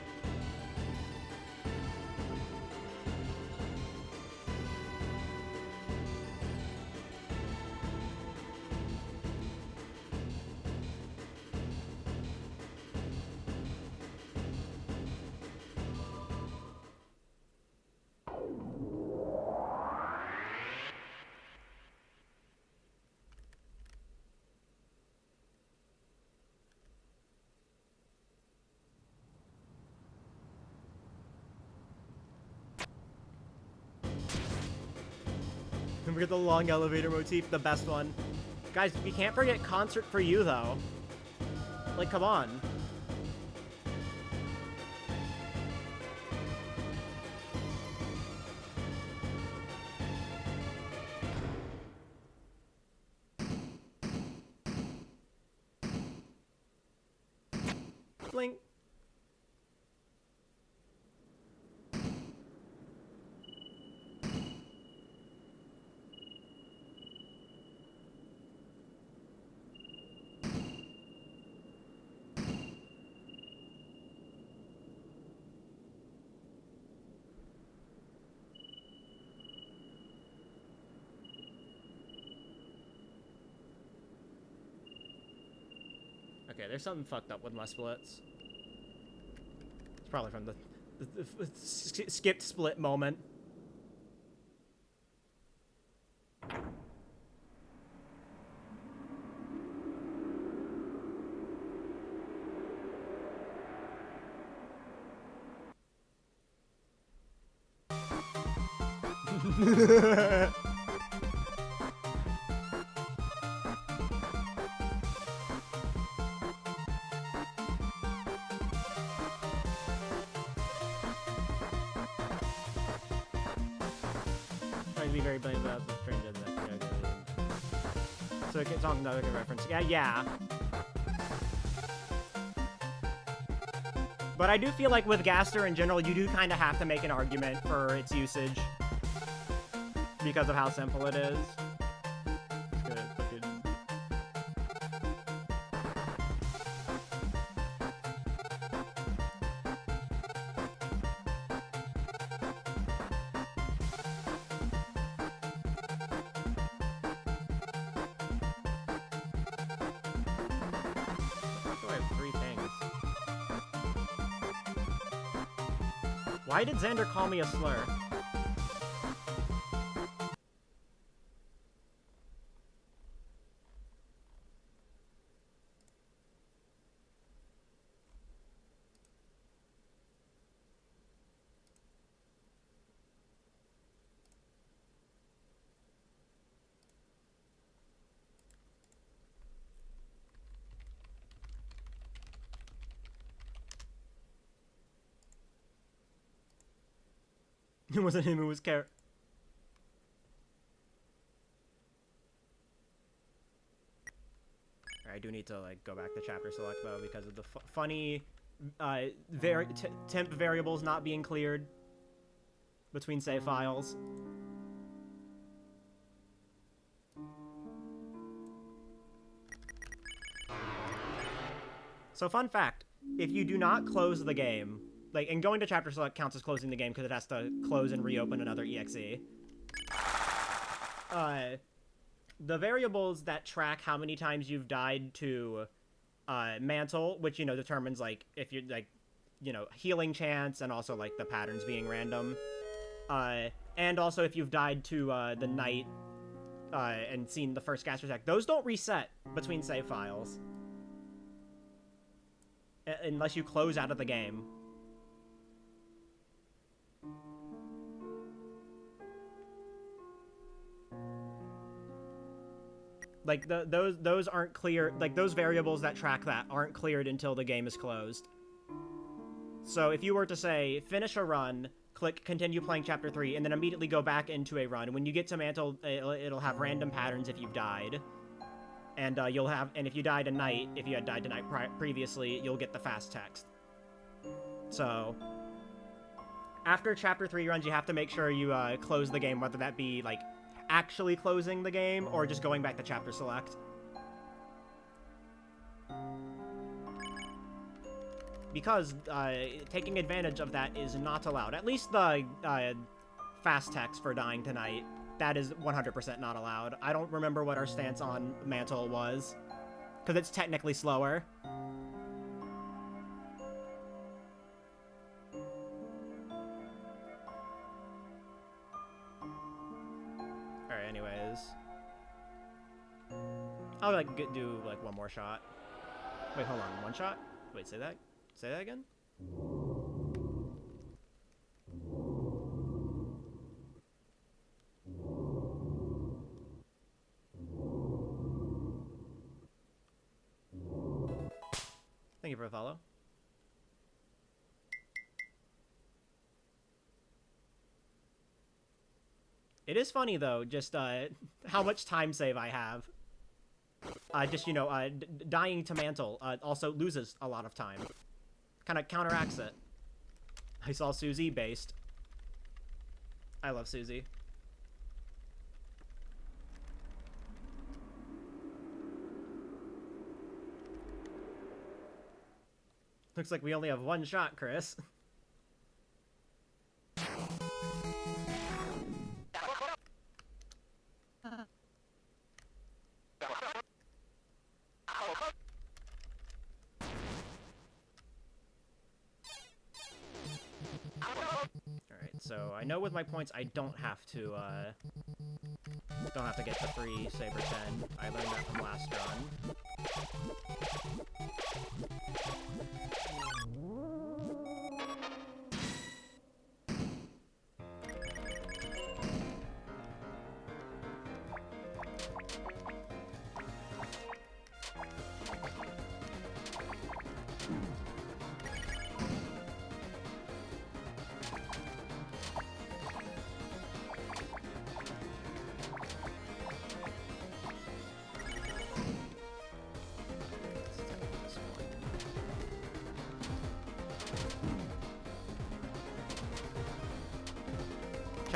Don't forget the long elevator motif, the best one. Guys, we can't forget Concert for You, though. Like, come on. Blink. Okay, there's something fucked up with my splits. It's probably from the skipped split moment. Trying to be very blamed about the strange. So it's on another good reference. Yeah. But I do feel like with Gaster in general, you do kind of have to make an argument for its usage because of how simple it is. Good. I have 3 things. Why did Xander call me a slur? It wasn't him, it was Car. I do need to like go back to chapter select though because of the funny temp variables not being cleared between save files. So fun fact, if you do not close the game, like, and going to chapter select counts as closing the game because it has to close and reopen another exe. The variables that track how many times you've died to Mantle, which, you know, determines, like, if you're, like, you know, healing chance and also, like, the patterns being random. And also if you've died to the Knight and seen the first Gaster attack. Those don't reset between save files. Unless you close out of the game. Like, those aren't clear, like, those variables that track that aren't cleared until the game is closed. So if you were to say, finish a run, click continue playing chapter 3, and then immediately go back into a run, when you get to Mantle, it'll have random patterns if you've died. And you'll have, and if you died tonight, if you had died tonight previously, you'll get the fast text. So, after chapter 3 runs, you have to make sure you close the game, whether that be, like, actually closing the game or just going back to chapter select. Because taking advantage of that is not allowed. At least the fast text for dying tonight, that is 100% not allowed. I don't remember what our stance on Mantle was, because it's technically slower. Alright, anyways. I'll, like, do, like, one more shot. Wait, hold on. One shot? Wait, say that? Say that again? Thank you for the follow. It is funny, though, just how much time save I have. Just, you know, dying to Mantle also loses a lot of time. Kind of counteracts it. I saw Susie based. I love Susie. Looks like we only have one shot, Chris. So I know with my points I don't have to get the free Saber 10. I learned that from last run.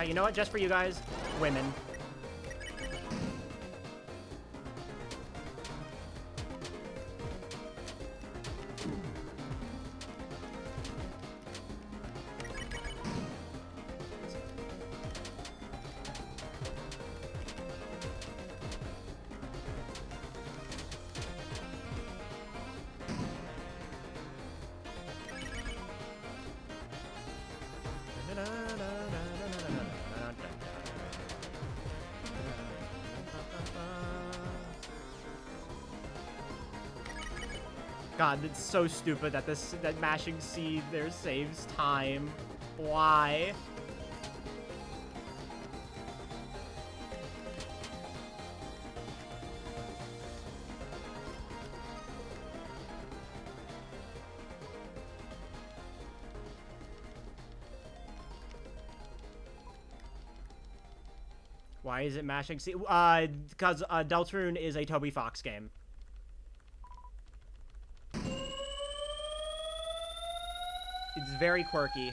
Okay, you know what? Just for you guys, women. God, it's so stupid that that mashing C there saves time. Why? Why is it mashing C? Because Deltarune is a Toby Fox game. It's very quirky.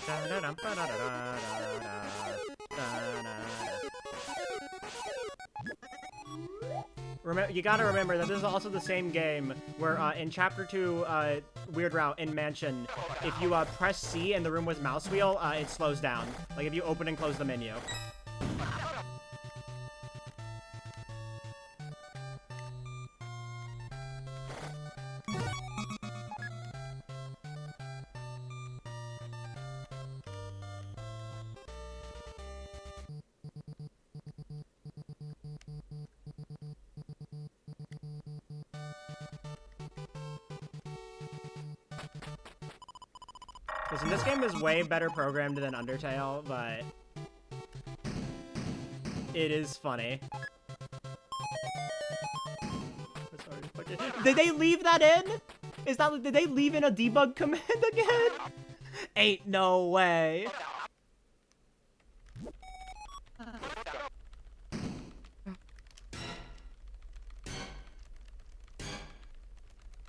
Still enough. You gotta remember that this is also the same game where in Chapter 2, Weird Route in Mansion, if you press C and the room with mouse wheel, it slows down. Like if you open and close the menu. Listen, this game is way better programmed than Undertale, but it is funny. Did they leave that in? Did they leave in a debug command again? Ain't no way.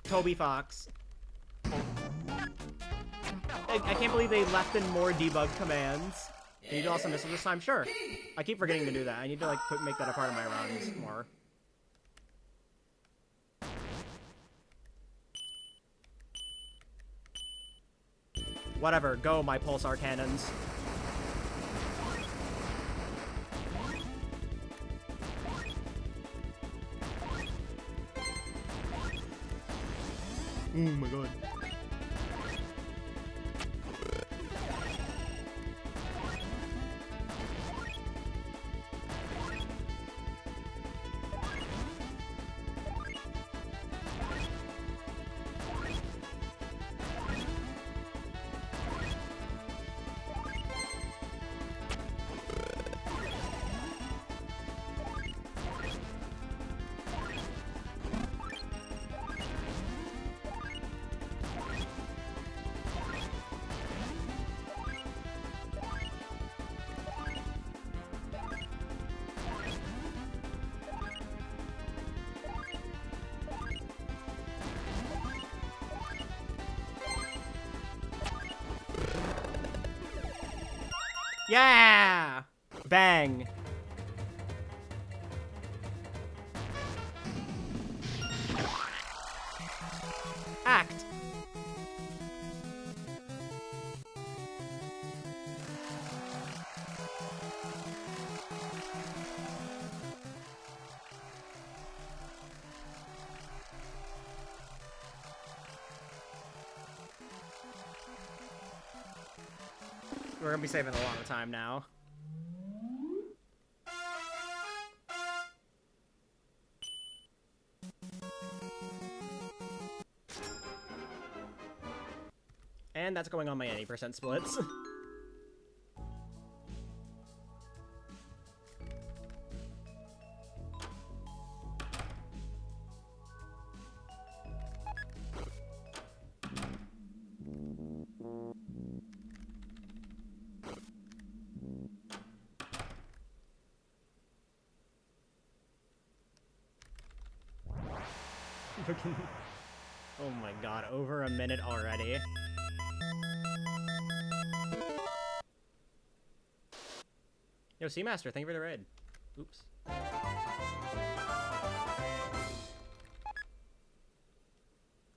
Toby Fox. I can't believe they left in more debug commands. Can you do also missile this time? Sure. I keep forgetting to do that. I need to like make that a part of my runs more. Whatever, go my pulsar cannons. Oh my god. Yeah! Bang. Act. We're gonna be saving a lot of time now. And that's going on my any percent splits. Oh my god, over a minute already. Yo, Seamaster, thank you for the raid. Oops.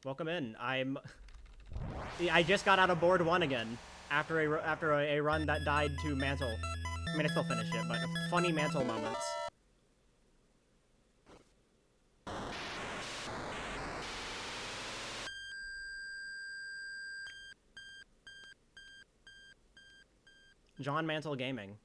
Welcome in. I just got out of board 1 again after a run that died to Mantle. I mean, I still finished it, but funny Mantle moments. John Mantle Gaming.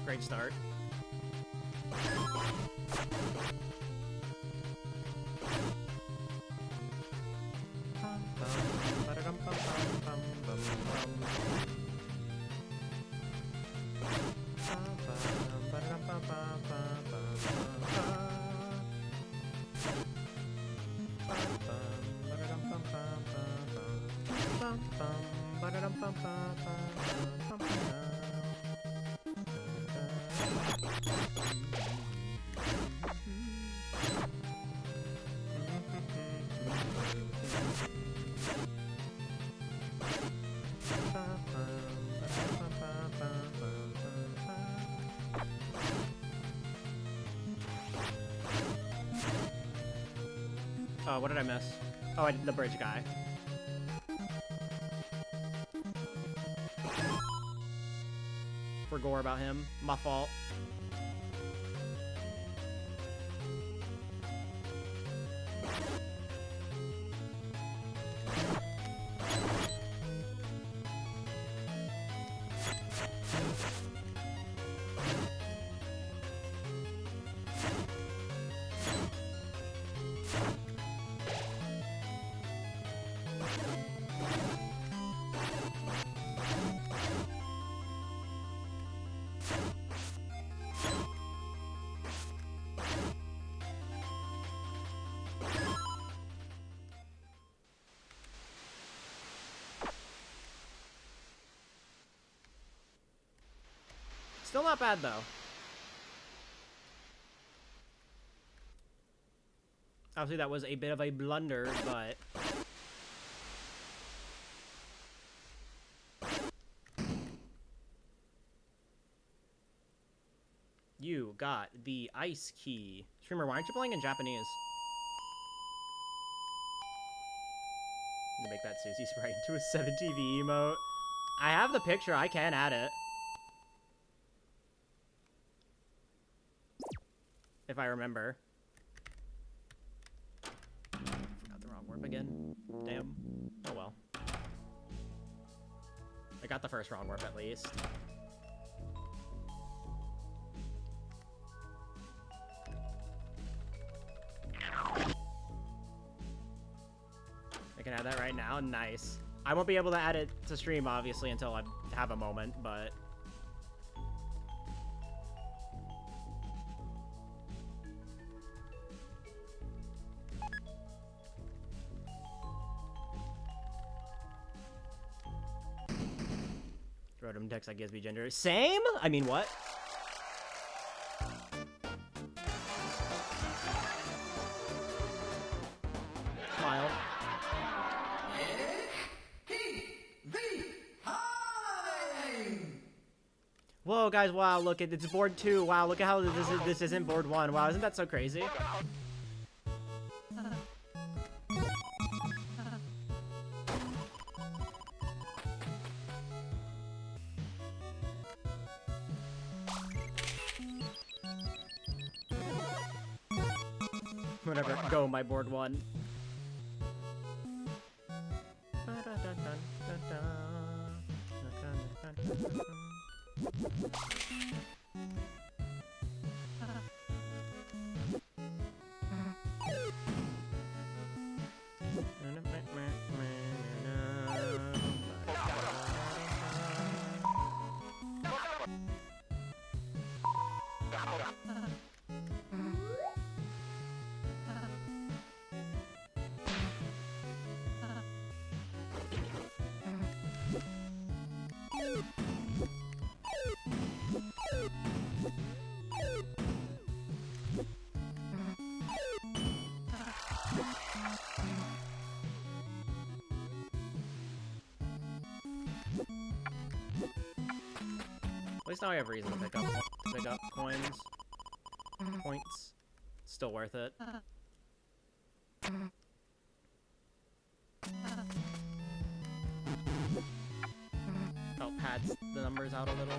Great start. Oh, what did I miss? Oh, I did the bridge guy. Forgot about him. My fault. Still not bad, though. Obviously, that was a bit of a blunder, but... You got the ice key. Streamer, why aren't you playing in Japanese? To make that Susie sprite into a 7TV emote. I have the picture, I can add it. If I remember. Forgot the wrong warp again. Damn. Oh well. I got the first wrong warp at least. I can add that right now. Nice. I won't be able to add it to stream, obviously, until I have a moment, but... Rotom text that gives me gender. Same? I mean, what? Smile. Whoa, guys, wow, look, it's board 2. Wow, look at how this isn't board 1. Wow, isn't that so crazy? Whatever. Go, my board one. At least now I have reason to pick up coins. Points. Still worth it. Oh, pads the numbers out a little.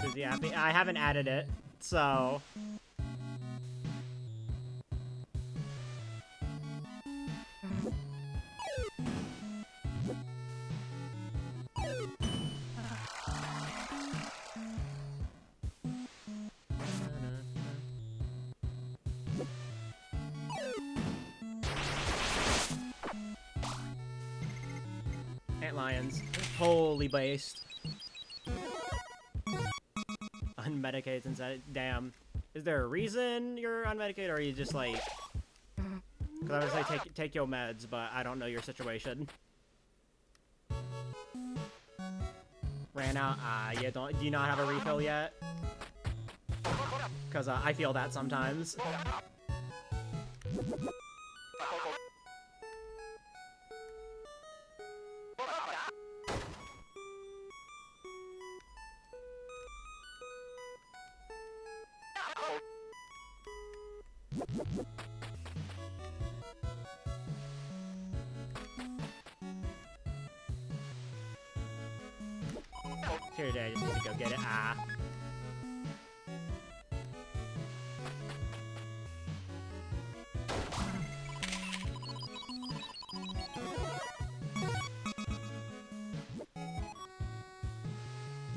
Susie happy? I haven't added it, so... Antlions. Holy based. Unmedicated since that. Damn. Is there a reason you're unmedicated, or are you just like... Because I would say take your meds, but I don't know your situation. Ran out. Yeah, do you not have a refill yet? Because I feel that sometimes. Here today, I just need to go get it.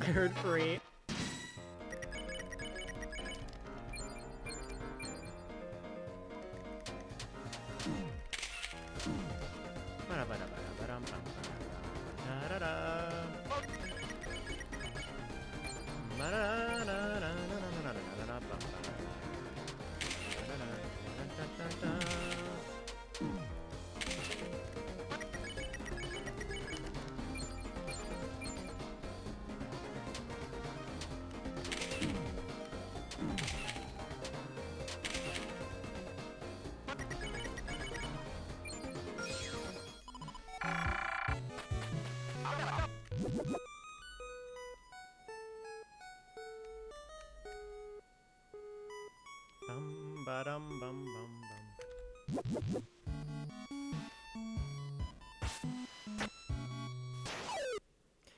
I heard free.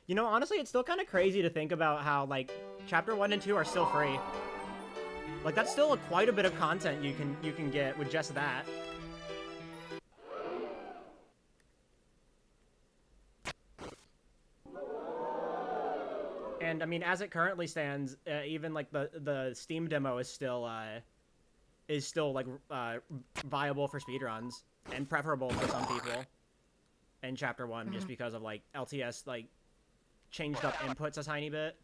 You know, honestly, it's still kind of crazy to think about how, like, Chapter 1 and 2 are still free. Like, that's still quite a bit of content you can get with just that. And, I mean, as it currently stands, even, like, the Steam demo is still like, viable for speedruns, and preferable for some people in Chapter 1, just because of, like, LTS, like, changed up inputs a tiny bit.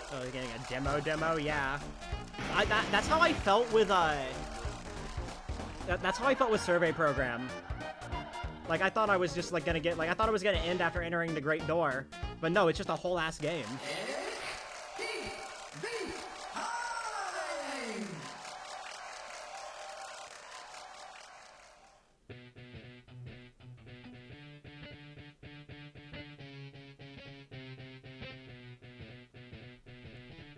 Oh, you're getting a demo, yeah. That's how I felt with, that's how I felt with Survey Program. Like, I thought I was just, like, gonna get, like, I thought it was gonna end after entering the Great Door. But no, it's just a whole-ass game.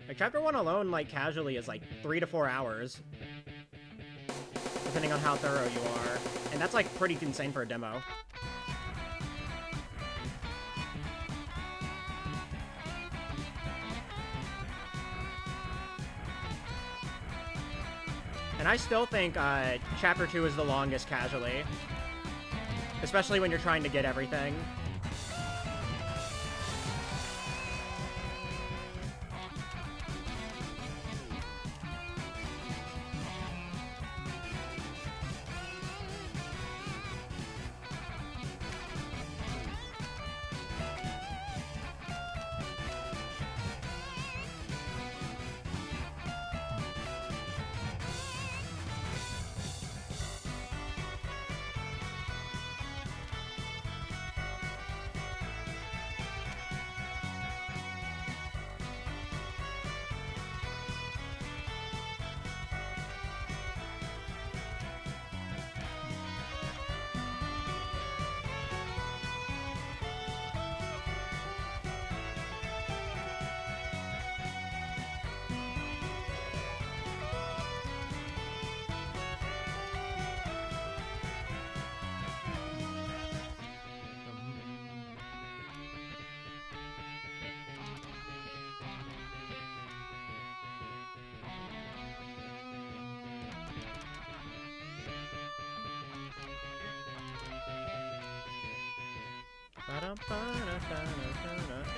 Like, Chapter 1 alone, like, casually is, like, 3 to 4 hours. Depending on how thorough you are. And that's, like, pretty insane for a demo. And I still think, Chapter 2 is the longest casually. Especially when you're trying to get everything.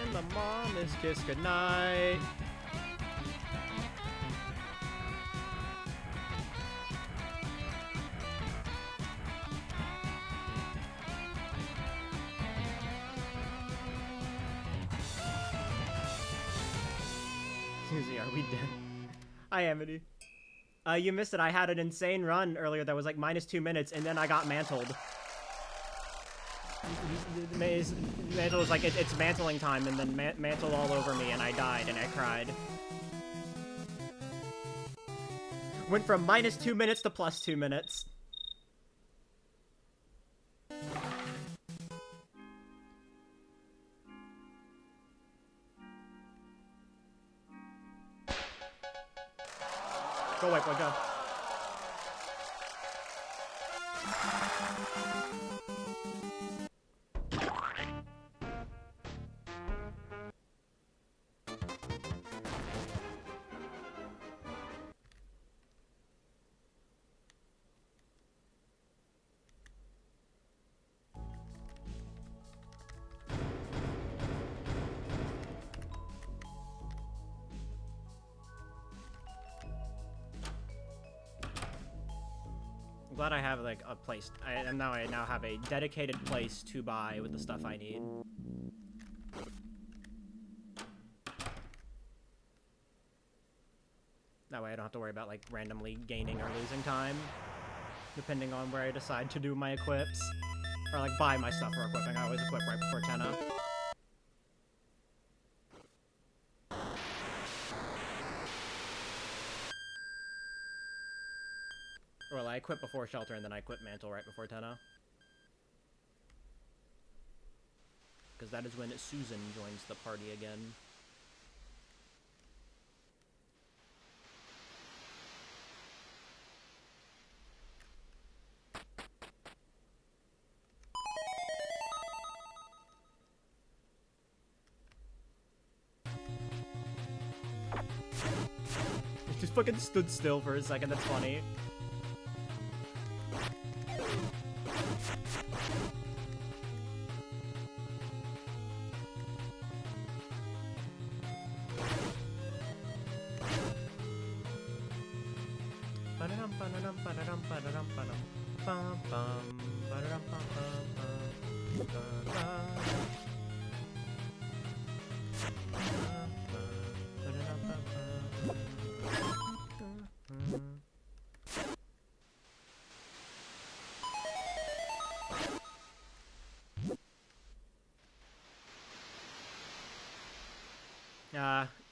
And the mom is kiss goodnight. Susie, are we dead? Hi, Amity. You missed it. I had an insane run earlier that was like -2 minutes, and then I got mantled. Mantle was like, it's mantling time, and then mantle all over me, and I died, and I cried. Went from -2 minutes to +2 minutes. Go, white boy, go. I'm glad I have like a place. I now have a dedicated place to buy with the stuff I need. That way I don't have to worry about like randomly gaining or losing time, depending on where I decide to do my equips. Or like buy my stuff for equipping. I always equip right before Tenna. Well, I equip before Shelter, and then I equip Mantle right before Tenna. Because that is when Susan joins the party again. It's just fucking stood still for a second. That's funny.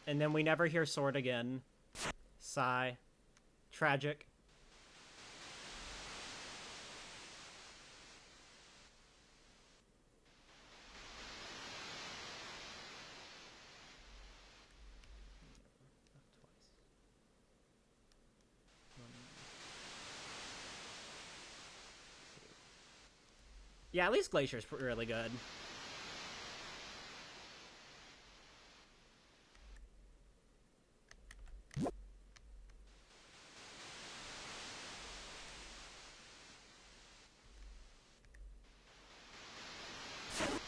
And then we never hear Sword again. Sigh. Tragic. Yeah, at least Glacier's really good.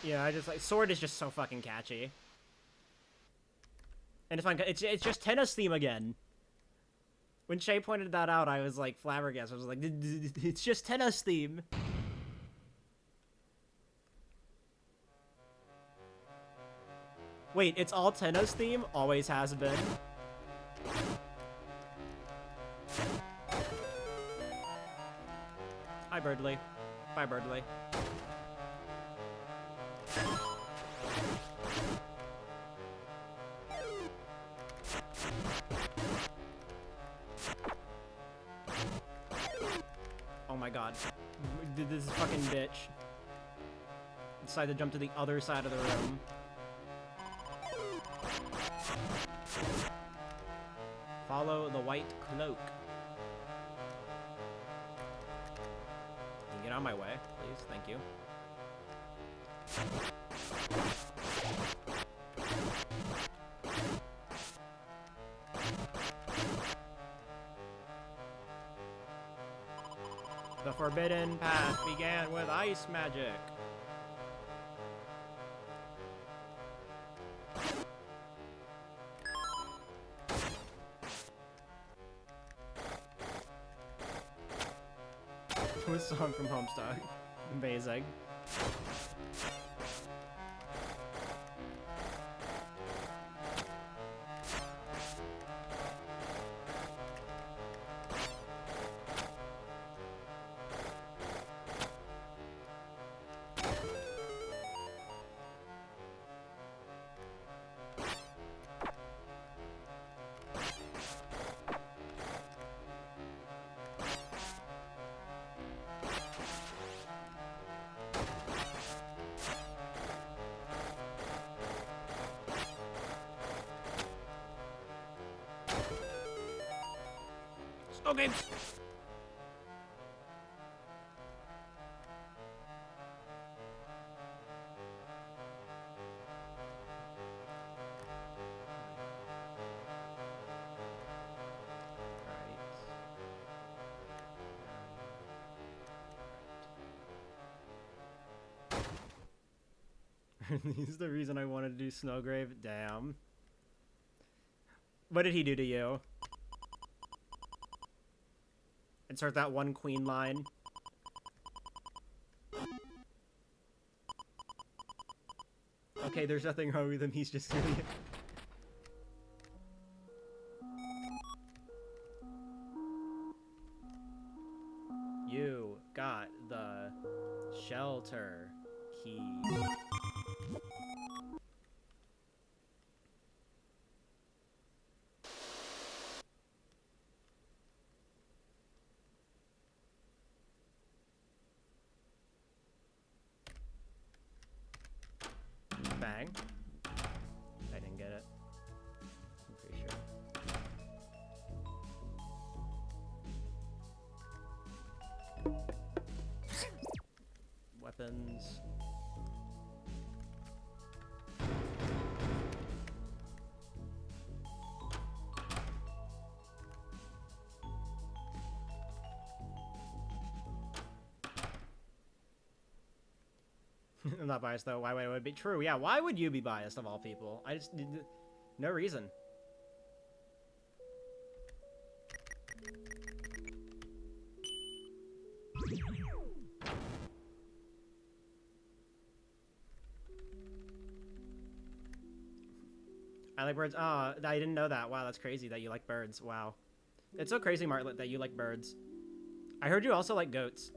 Yeah, I just like Sword is just so fucking catchy. And it's fun. It's just Tenna's theme again. When Shay pointed that out, I was like flabbergasted. I was like, it's just Tenna's theme. Wait, it's all Tenna's theme? Always has been. Hi, Birdly. Bye, Birdly. Oh my god. This fucking bitch. Decided to jump to the other side of the room. Follow the white cloak. Can you get out of my way, please? Thank you. The forbidden path began with ice magic. With song from Homestuck. Amazing. Okay. He's the reason I wanted to do Snowgrave. Damn. What did he do to you? Insert that one queen line. Okay, there's nothing wrong with him, he's just doing it. You got the shelter key. Bang. I didn't get it. I'm pretty sure. Weapons. I'm not biased though. Why would it be true? Yeah, why would you be biased of all people? I just no reason. I like birds. Oh, I didn't know that. Wow, that's crazy that you like birds. Wow. It's so crazy, Martlet, that you like birds. I heard you also like goats.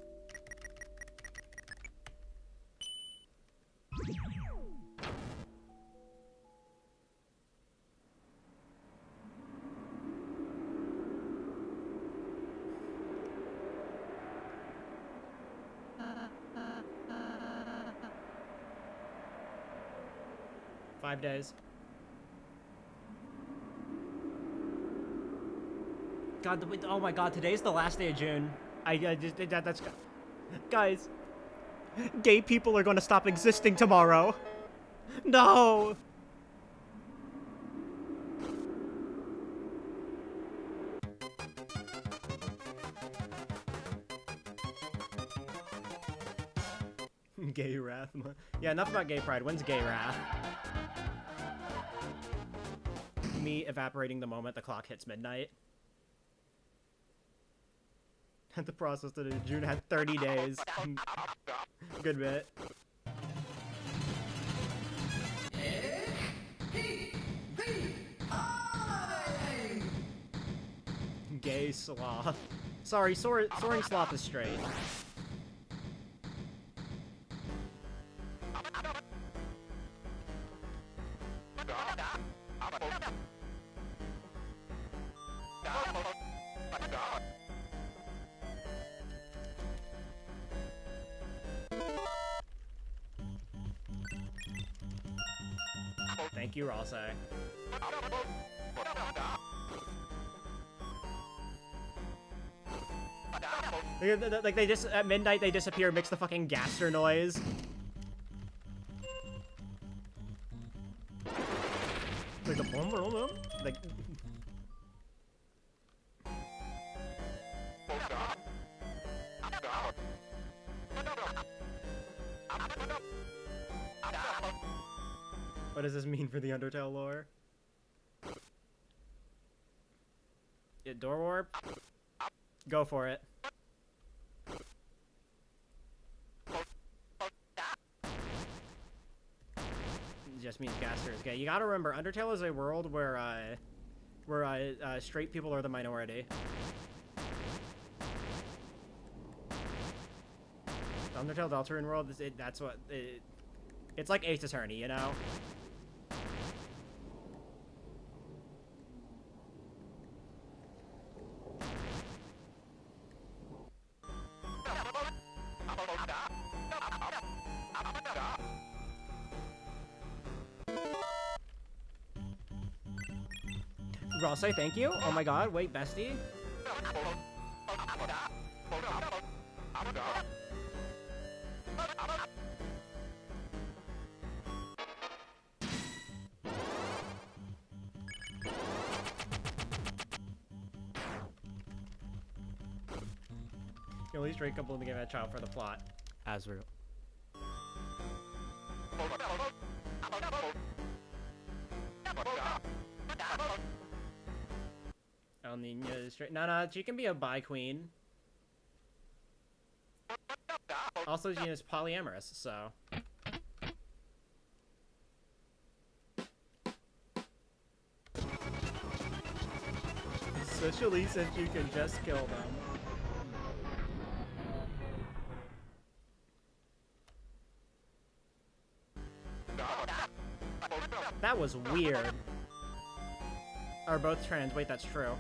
Five days. God, oh my God, today's the last day of June. I just that's guys. Gay people are going to stop existing tomorrow. No. Gay wrath. Yeah, enough about gay pride. When's gay wrath? Me evaporating the moment the clock hits midnight. The process today. June had 30 days. Good bit. Gay sloth. Sorry, soaring sloth is straight. Thank you, Ralsei. Like they just at midnight they disappear, makes the fucking gaster noise. Like the boom boom boom. Like. What does this mean for the Undertale lore? Yeah, door warp? Go for it. It just means casters. Okay, you gotta remember, Undertale is a world where straight people are the minority. The Undertale Deltarune world, that's what it's like Ace Attorney, you know? I'll say thank you. Oh my God, wait, bestie. You at least drink a couple to give a child for the plot. Azrael. El Nino is straight. No, she can be a bi queen. Also, Gina's polyamorous, so. Socially, since you can just kill them. That was weird. Are both trans? Wait, that's true.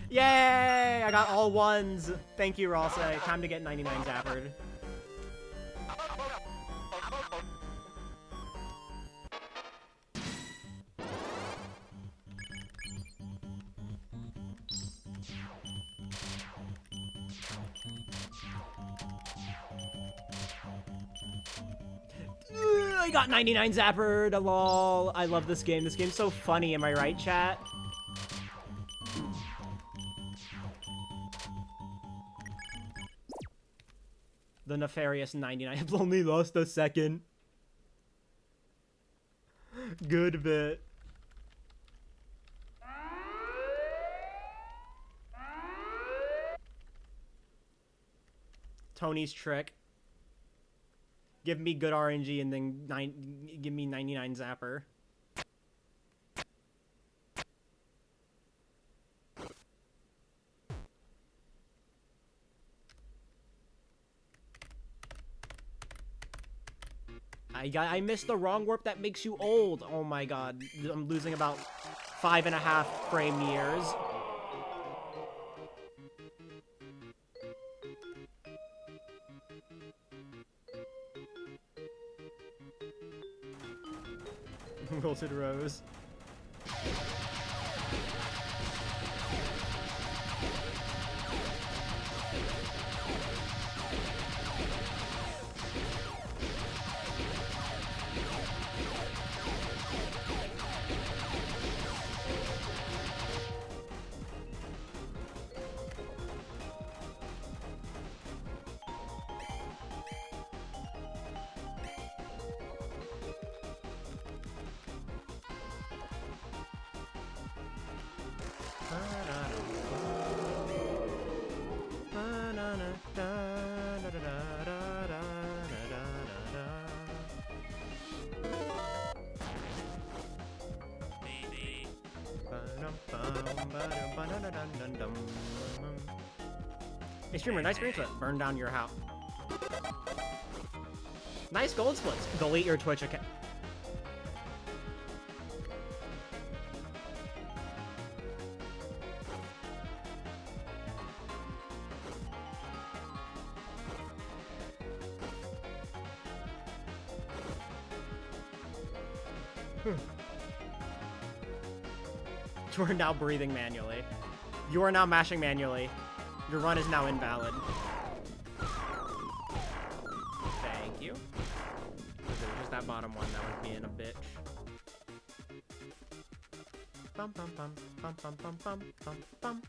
Yay! I got all ones. Thank you, Ralsei. Time to get 99 zappered. I got 99 zappered, lol. I love this game. This game's so funny, am I right, chat? The nefarious 99. I've only lost a second. Good bit. Tony's trick. Give me good RNG and then give me 99 zapper. I missed the wrong warp that makes you old. Oh my god. I'm losing about 5.5 frame years. Wilted Rose. Hey streamer, nice green flip. Burn down your house. Nice gold splits. Delete your Twitch account. You are now breathing manually. You are now mashing manually. Your run is now invalid. Thank you. It was just that bottom one that was being a bitch. Bum bum bum bum bum bum bum bum bum.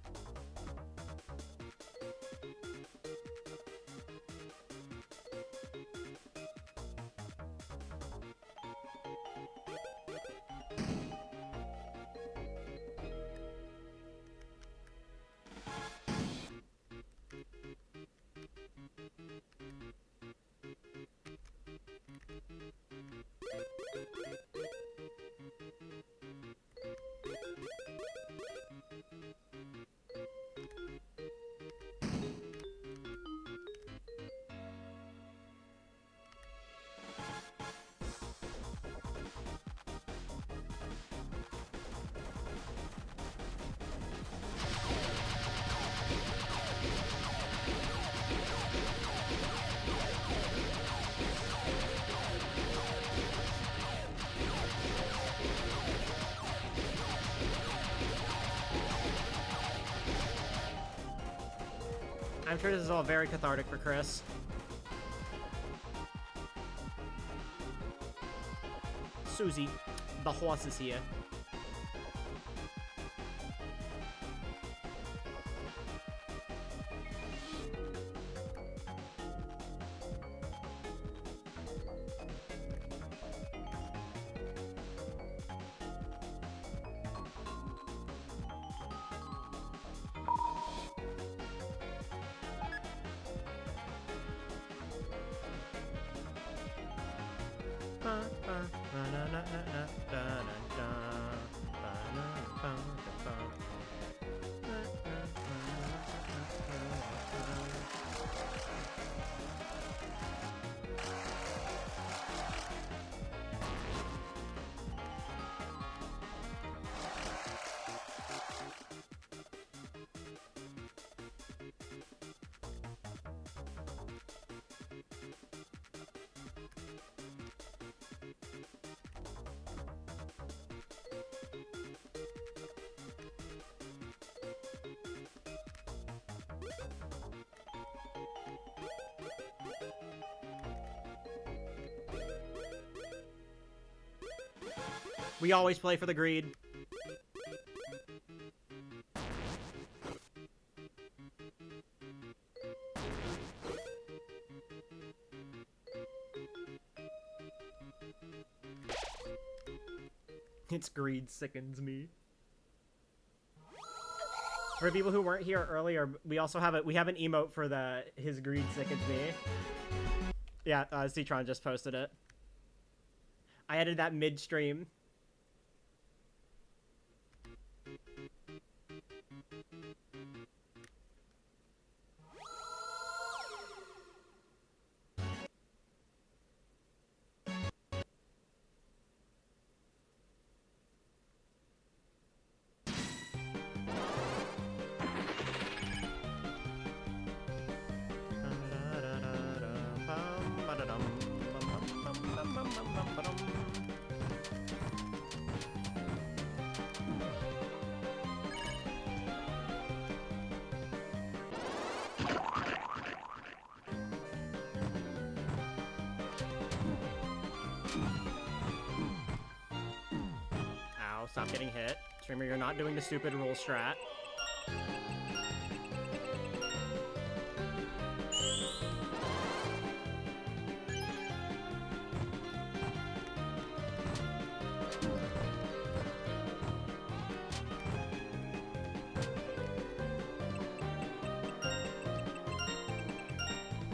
I'm sure this is all very cathartic for Chris. Susie, the horse is here. We always play for the greed. Its greed sickens me. For people who weren't here earlier, we also have we have an emote for his greed sickens me. Yeah, Citron just posted it. I added that midstream. Ow, stop getting hit. Streamer, you're not doing the stupid rule strat.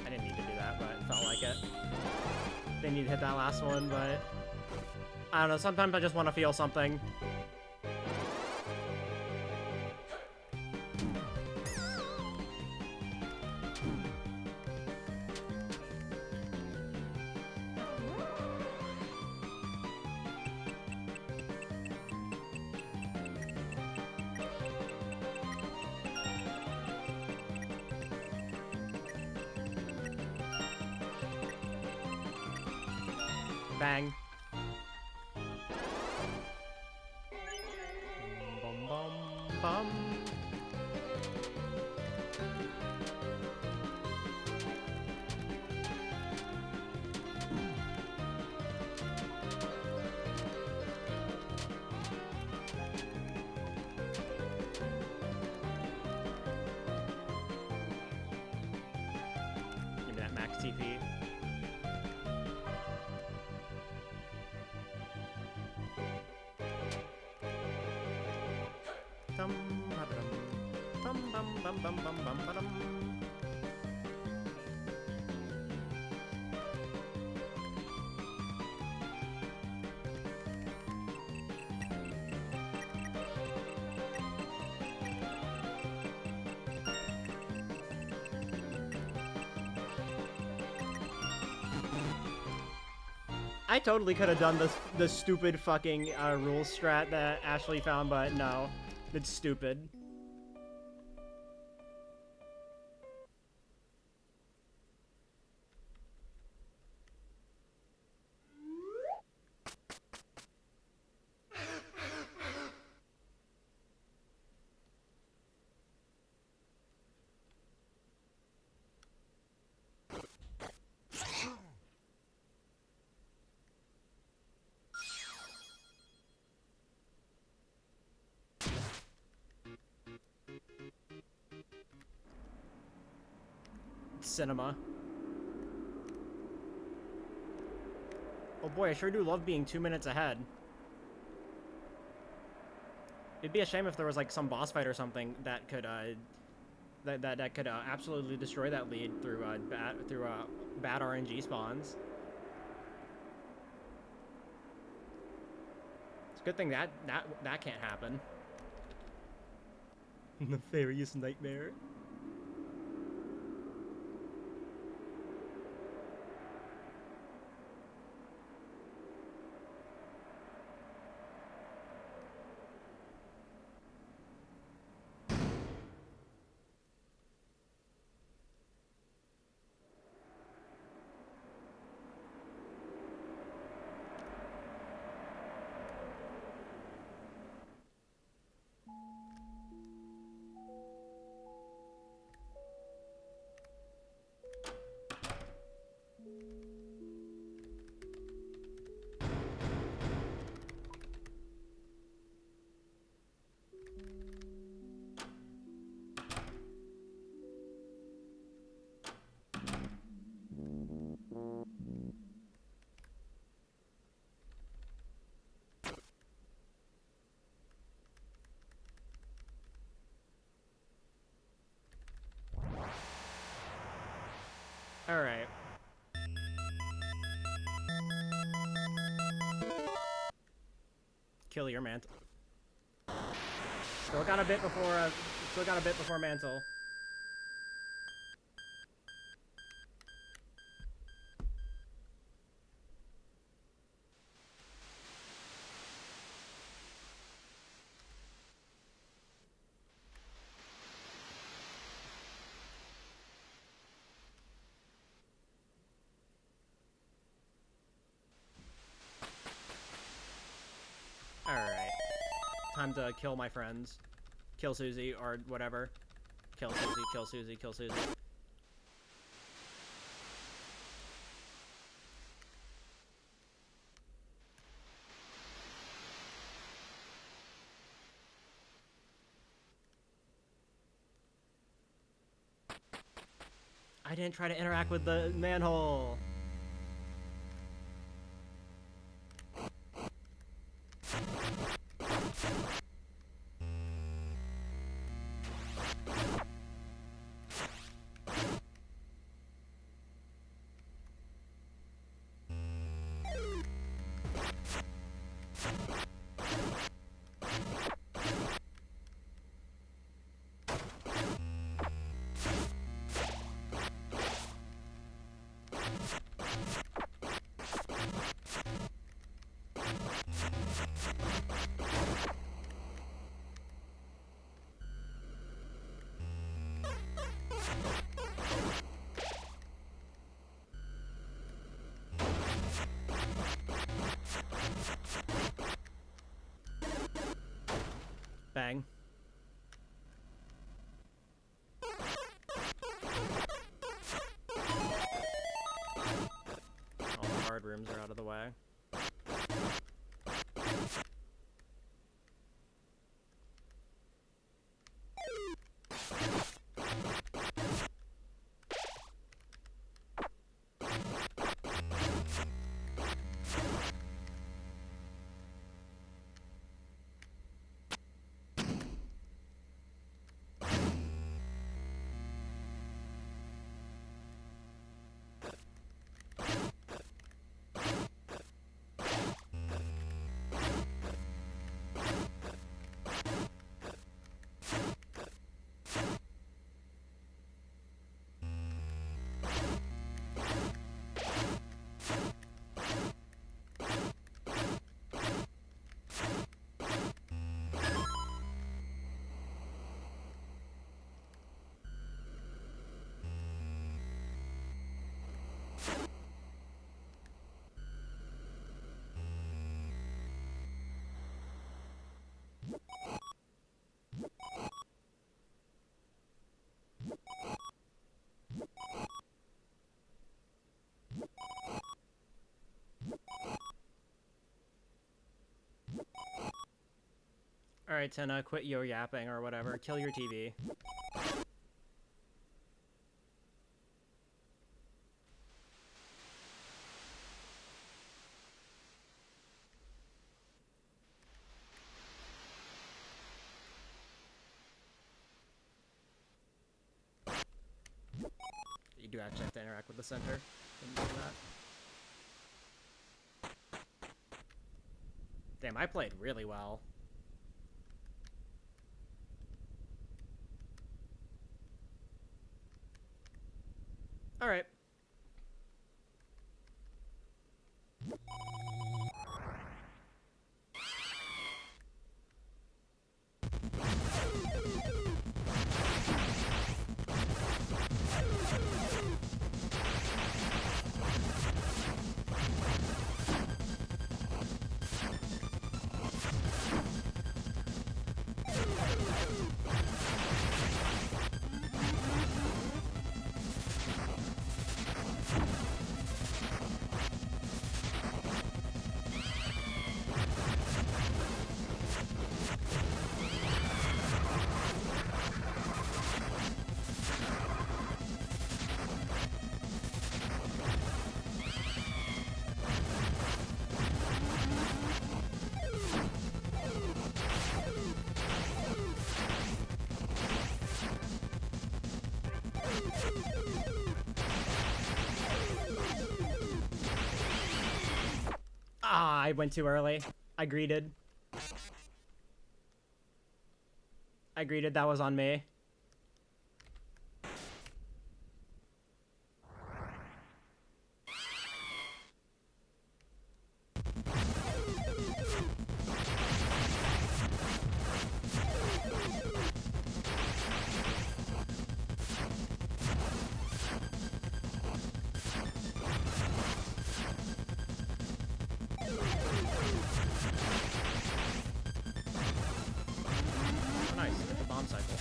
I didn't need to do that, but it felt like it. Didn't need to hit that last one, but... I don't know, sometimes I just want to feel something. Bang. Bum, bum, bum. Give me that max TP. Dum, ba-da-dum. Bum, bum, bum, bum, bum, bum, ba-dum. I totally could have done the stupid fucking rule strat that Ashley found, but no. It's stupid. Cinema. Oh boy, I sure do love being 2 minutes ahead. It'd be a shame if there was like some boss fight or something that could that could absolutely destroy that lead through bad RNG spawns. It's a good thing that can't happen. Nefarious nightmare. Alright. Kill your mantle. Still got a bit before mantle. Alright. Time to kill my friends. Kill Susie, or whatever. Kill Susie, kill Susie, kill Susie. I didn't try to interact with the manhole! Bang. All the hard rooms are out of the way. Alright, Senna, quit yo-yapping or whatever. Kill your TV. You do actually have to interact with the center. Didn't do that. Damn, I played really well. Alright. I went too early. I greeted. That was on me. Nice, hit the bomb cycle.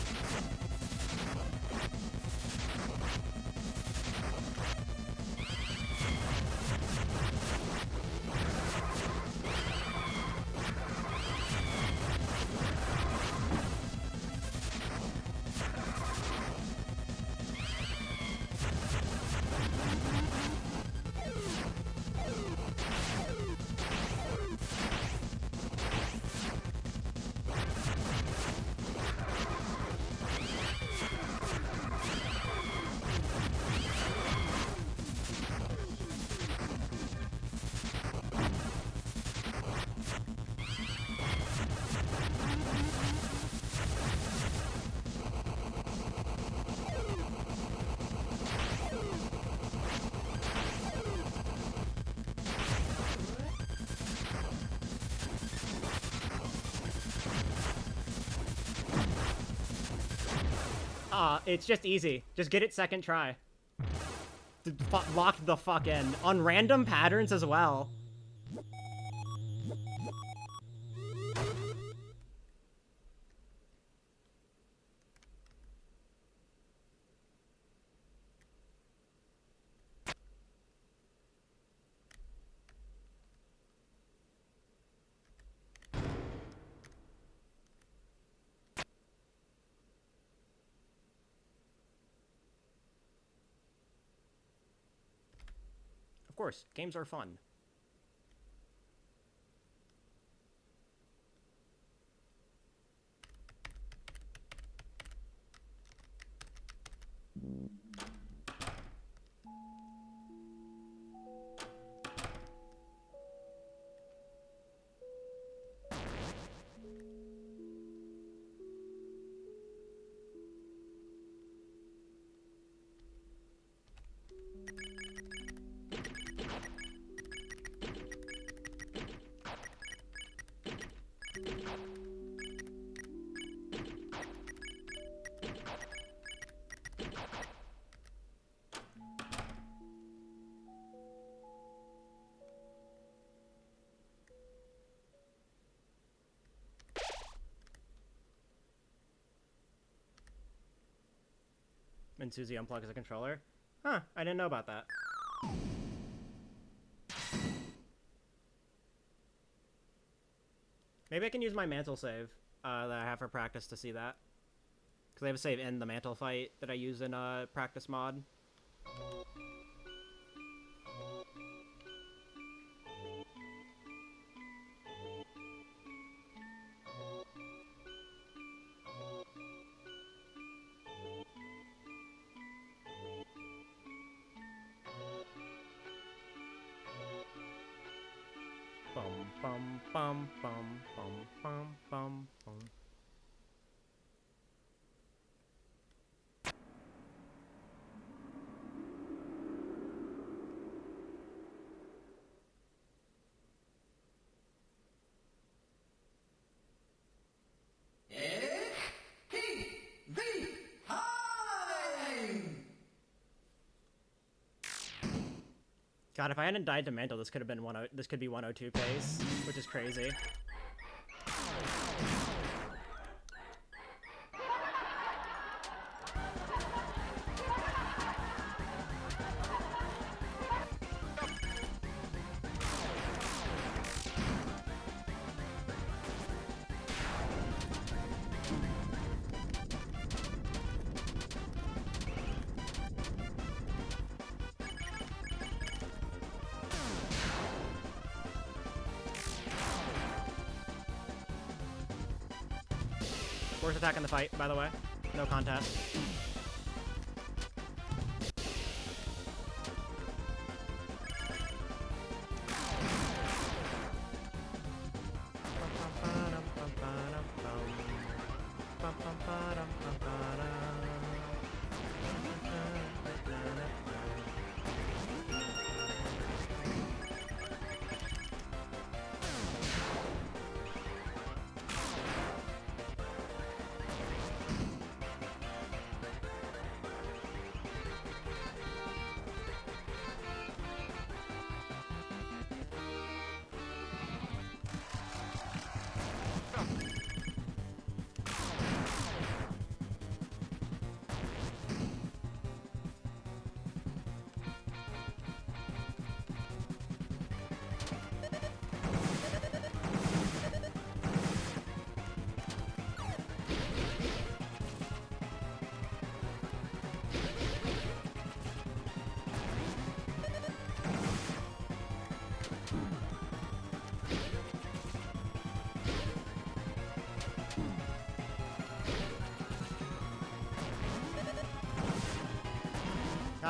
It's just easy. Just get it second try. Locked the fuck in. On random patterns as well. Of course, games are fun. And Susie unplugs the controller. Huh, I didn't know about that. Maybe I can use my mantle save that I have for practice to see that. Because I have a save in the mantle fight that I use in practice mod. Bum bum bum bum bum bum bum. God, if I hadn't died to Mantle, this could have been this could be 102 pace, which is crazy. Worst attack in the fight, by the way. No contest.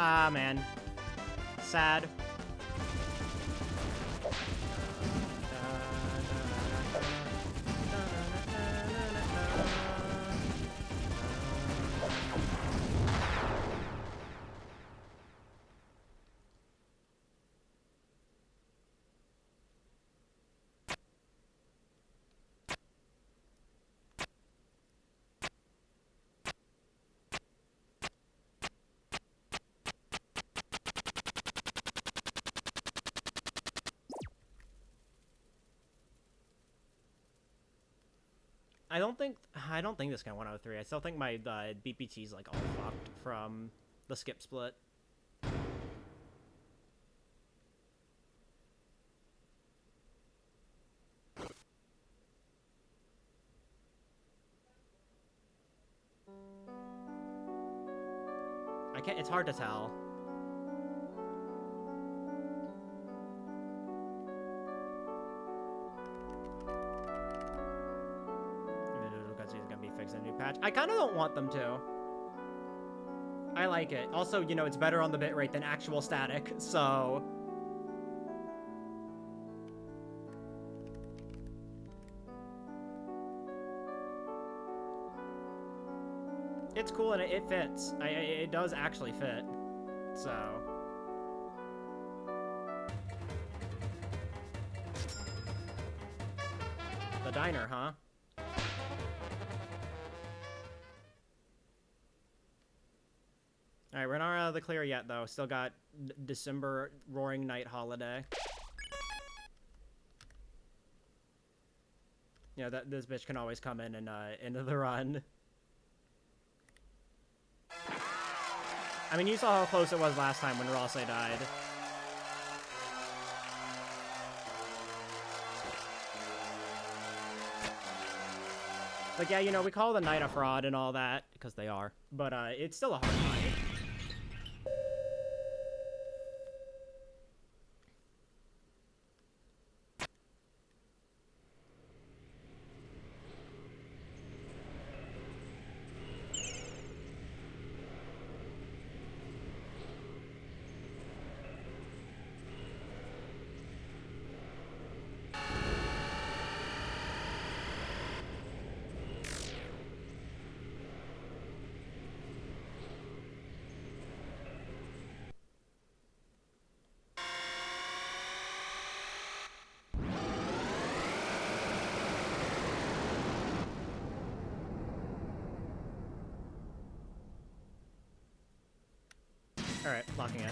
Ah, man. Sad. I don't think this can 103. I still think my BPT's like all fucked from the skip split. I can't. It's hard to tell. I kind of don't want them to. I like it. Also, you know, it's better on the bitrate than actual static, so... It's cool and it fits. It does actually fit, so... The diner, huh? Alright, we're not out of the clear yet, though. Still got December Roaring Night Holiday. You know, this bitch can always come in and, into the run. I mean, you saw how close it was last time when Rosse died. Like, yeah, you know, we call the Knight a fraud and all that, because they are. But, it's still a hard fight. Alright, locking in.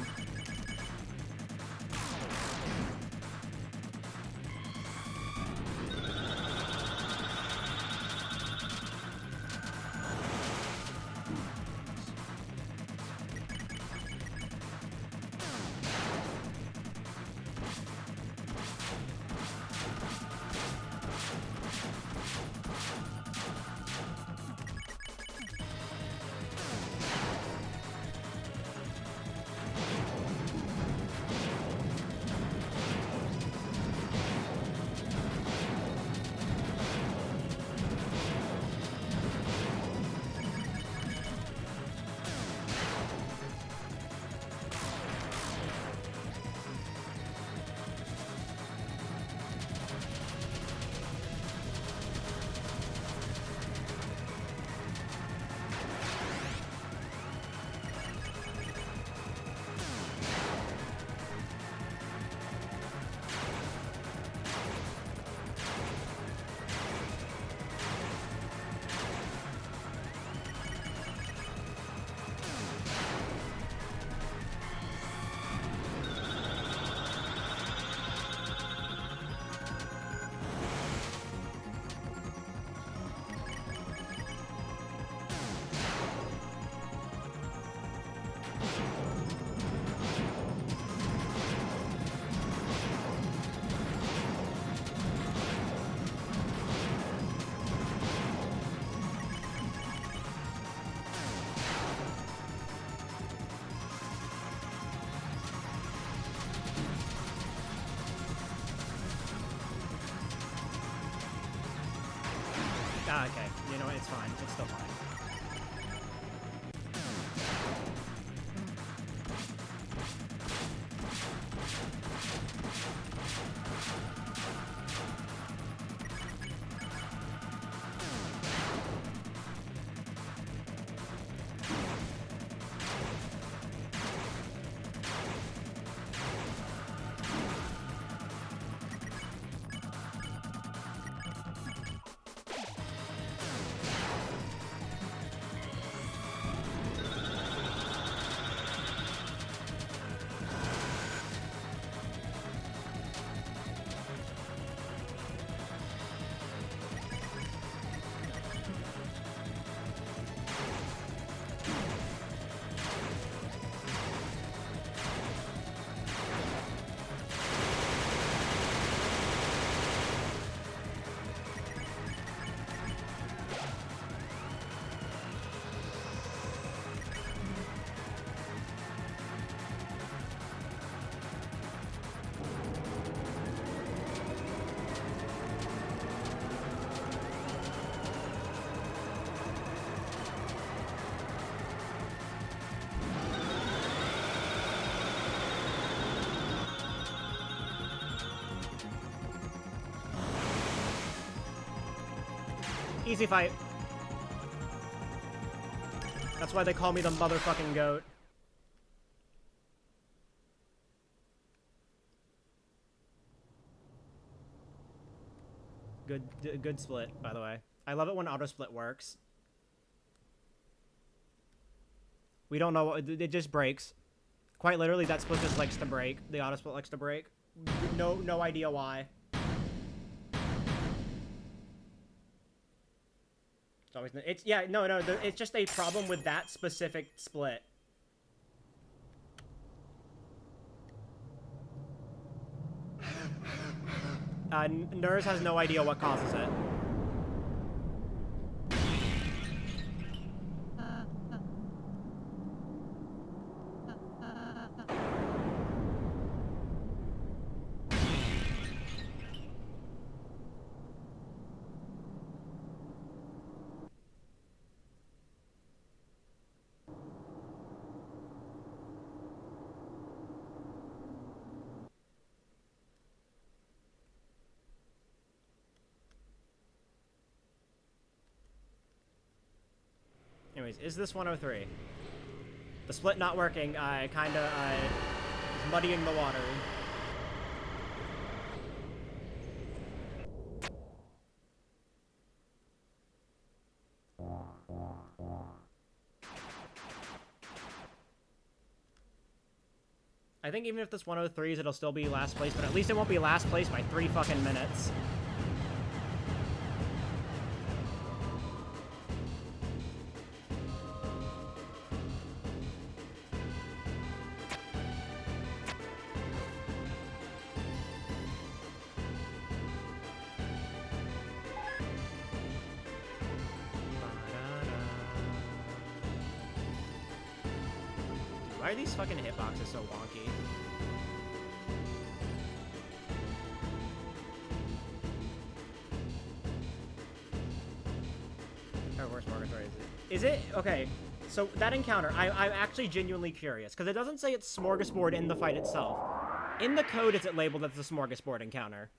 Ah, okay. You know what? It's fine. It's still fine. Easy fight. That's why they call me the motherfucking goat. Good split, by the way. I love it when auto split works. We don't know what it just breaks. Quite literally, that split just likes to break. The auto split likes to break. No idea why. It's always it's just a problem with that specific split. Nurs has no idea what causes it. Anyways, is this 103? The split not working, kinda, is muddying the water. I think even if this 103s, it'll still be last place, but at least it won't be last place by 3 fucking minutes. Why are these fucking hitboxes so wonky? Oh, where's Smorgasbord? Is it? Okay, so that encounter, I'm actually genuinely curious, because it doesn't say it's Smorgasbord in the fight itself. In the code, is it labeled as a Smorgasbord encounter?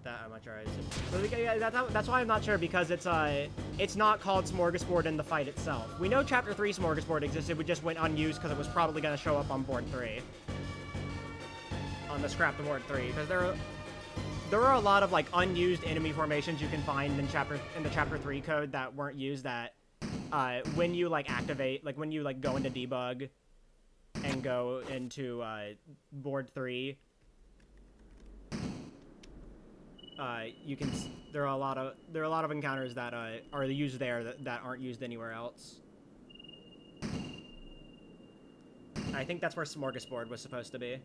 That I'm not sure. That's why I'm not sure, because it's not called Smorgasbord in the fight itself. We know Chapter 3 Smorgasbord existed, we just went unused because it was probably going to show up on Board 3. On the Scrap the Board 3, because there are a lot of, like, unused enemy formations you can find in the Chapter 3 code that weren't used that, when you, like, activate, like, when you, like, go into debug and go into, Board 3, there are a lot of encounters that are used there that aren't used anywhere else. I think that's where Smorgasbord was supposed to be.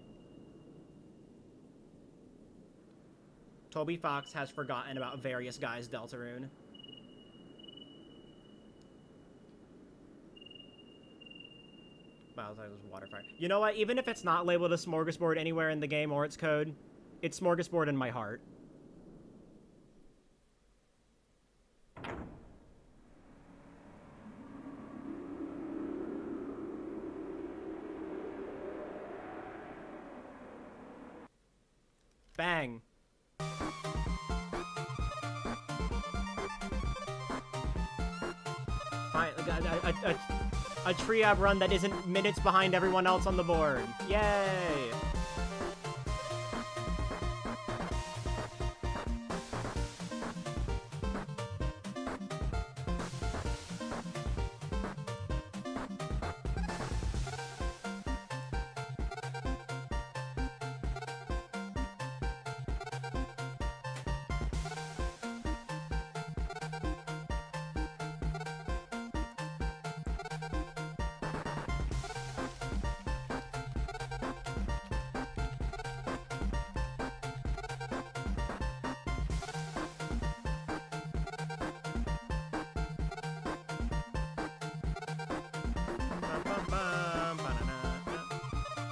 Toby Fox has forgotten about various guys Deltarune. Wow, that was Waterfire. You know what? Even if it's not labeled as Smorgasbord anywhere in the game or its code, it's Smorgasbord in my heart. Bang. Fine, a triab run that isn't minutes behind everyone else on the board. Yay!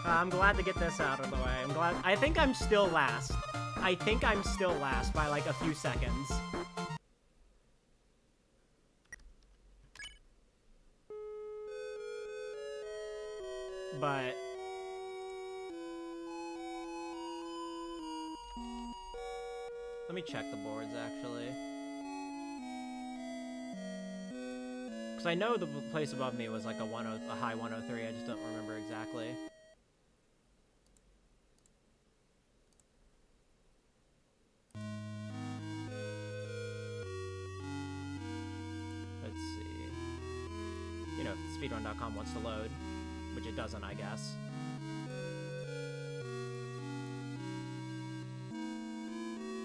I'm glad to get this out of the way. I think I'm still last. I think I'm still last by like a few seconds. but let me check the boards actually, because I know the place above me was like a high 103. I just don't remember exactly. Let's see. You know, if speedrun.com wants to load, which it doesn't, I guess.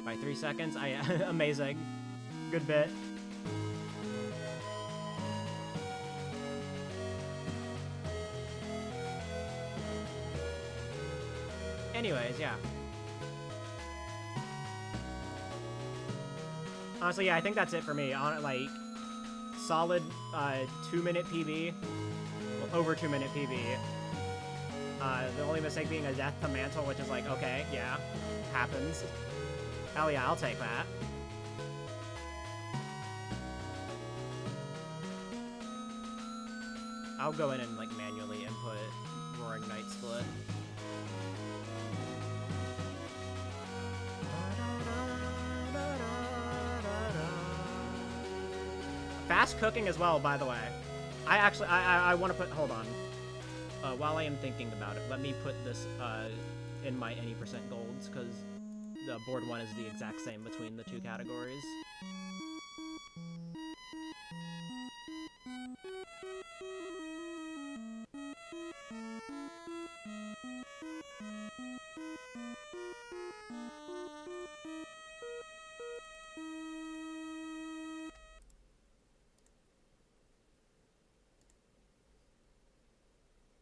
By 3 seconds, amazing. Good bit. Anyways, yeah. Honestly, yeah, I think that's it for me. On like, solid 2-minute PB, well, over 2-minute PB. The only mistake being a death to Mantle, which is like, okay, yeah, happens. Hell yeah, I'll take that. I'll go in and like manually input Roaring Night Split. Fast cooking as well, by the way. I want to put, hold on. While I am thinking about it, let me put this in my any % golds, because the board 1 is the exact same between the two categories.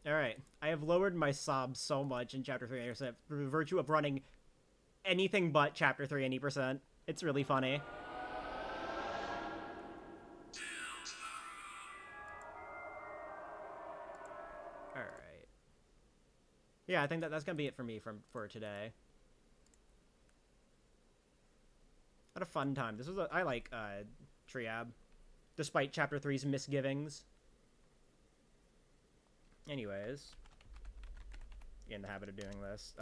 Alright, I have lowered my sob so much in Chapter 3 through virtue of running anything but Chapter 3 80%. It's really funny. Alright. Yeah, I think that's gonna be it for me for today. Had a fun time. This was I like Triab, despite Chapter 3's misgivings. Anyways, in the habit of doing this.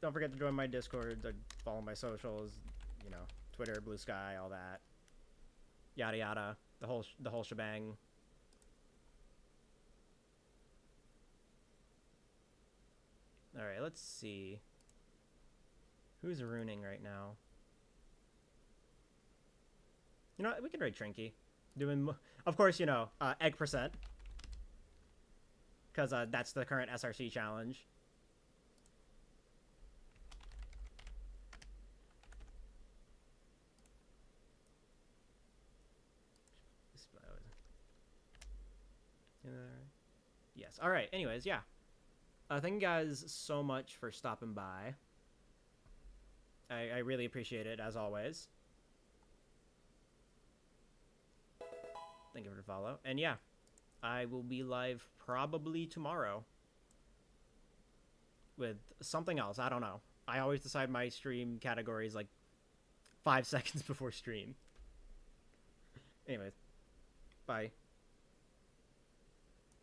Don't forget to join my Discord, follow my socials, you know, Twitter, Blue Sky, all that, yada yada, the whole shebang. All right, let's see. Who's ruining right now? You know what? We can raid Trinky. Of course, you know, egg %. Because that's the current SRC challenge. Yes. All right. Anyways, yeah. Thank you guys so much for stopping by. I really appreciate it, as always. Thank you for the follow. And yeah, I will be live probably tomorrow with something else. I don't know. I always decide my stream categories like 5 seconds before stream. Anyways, bye.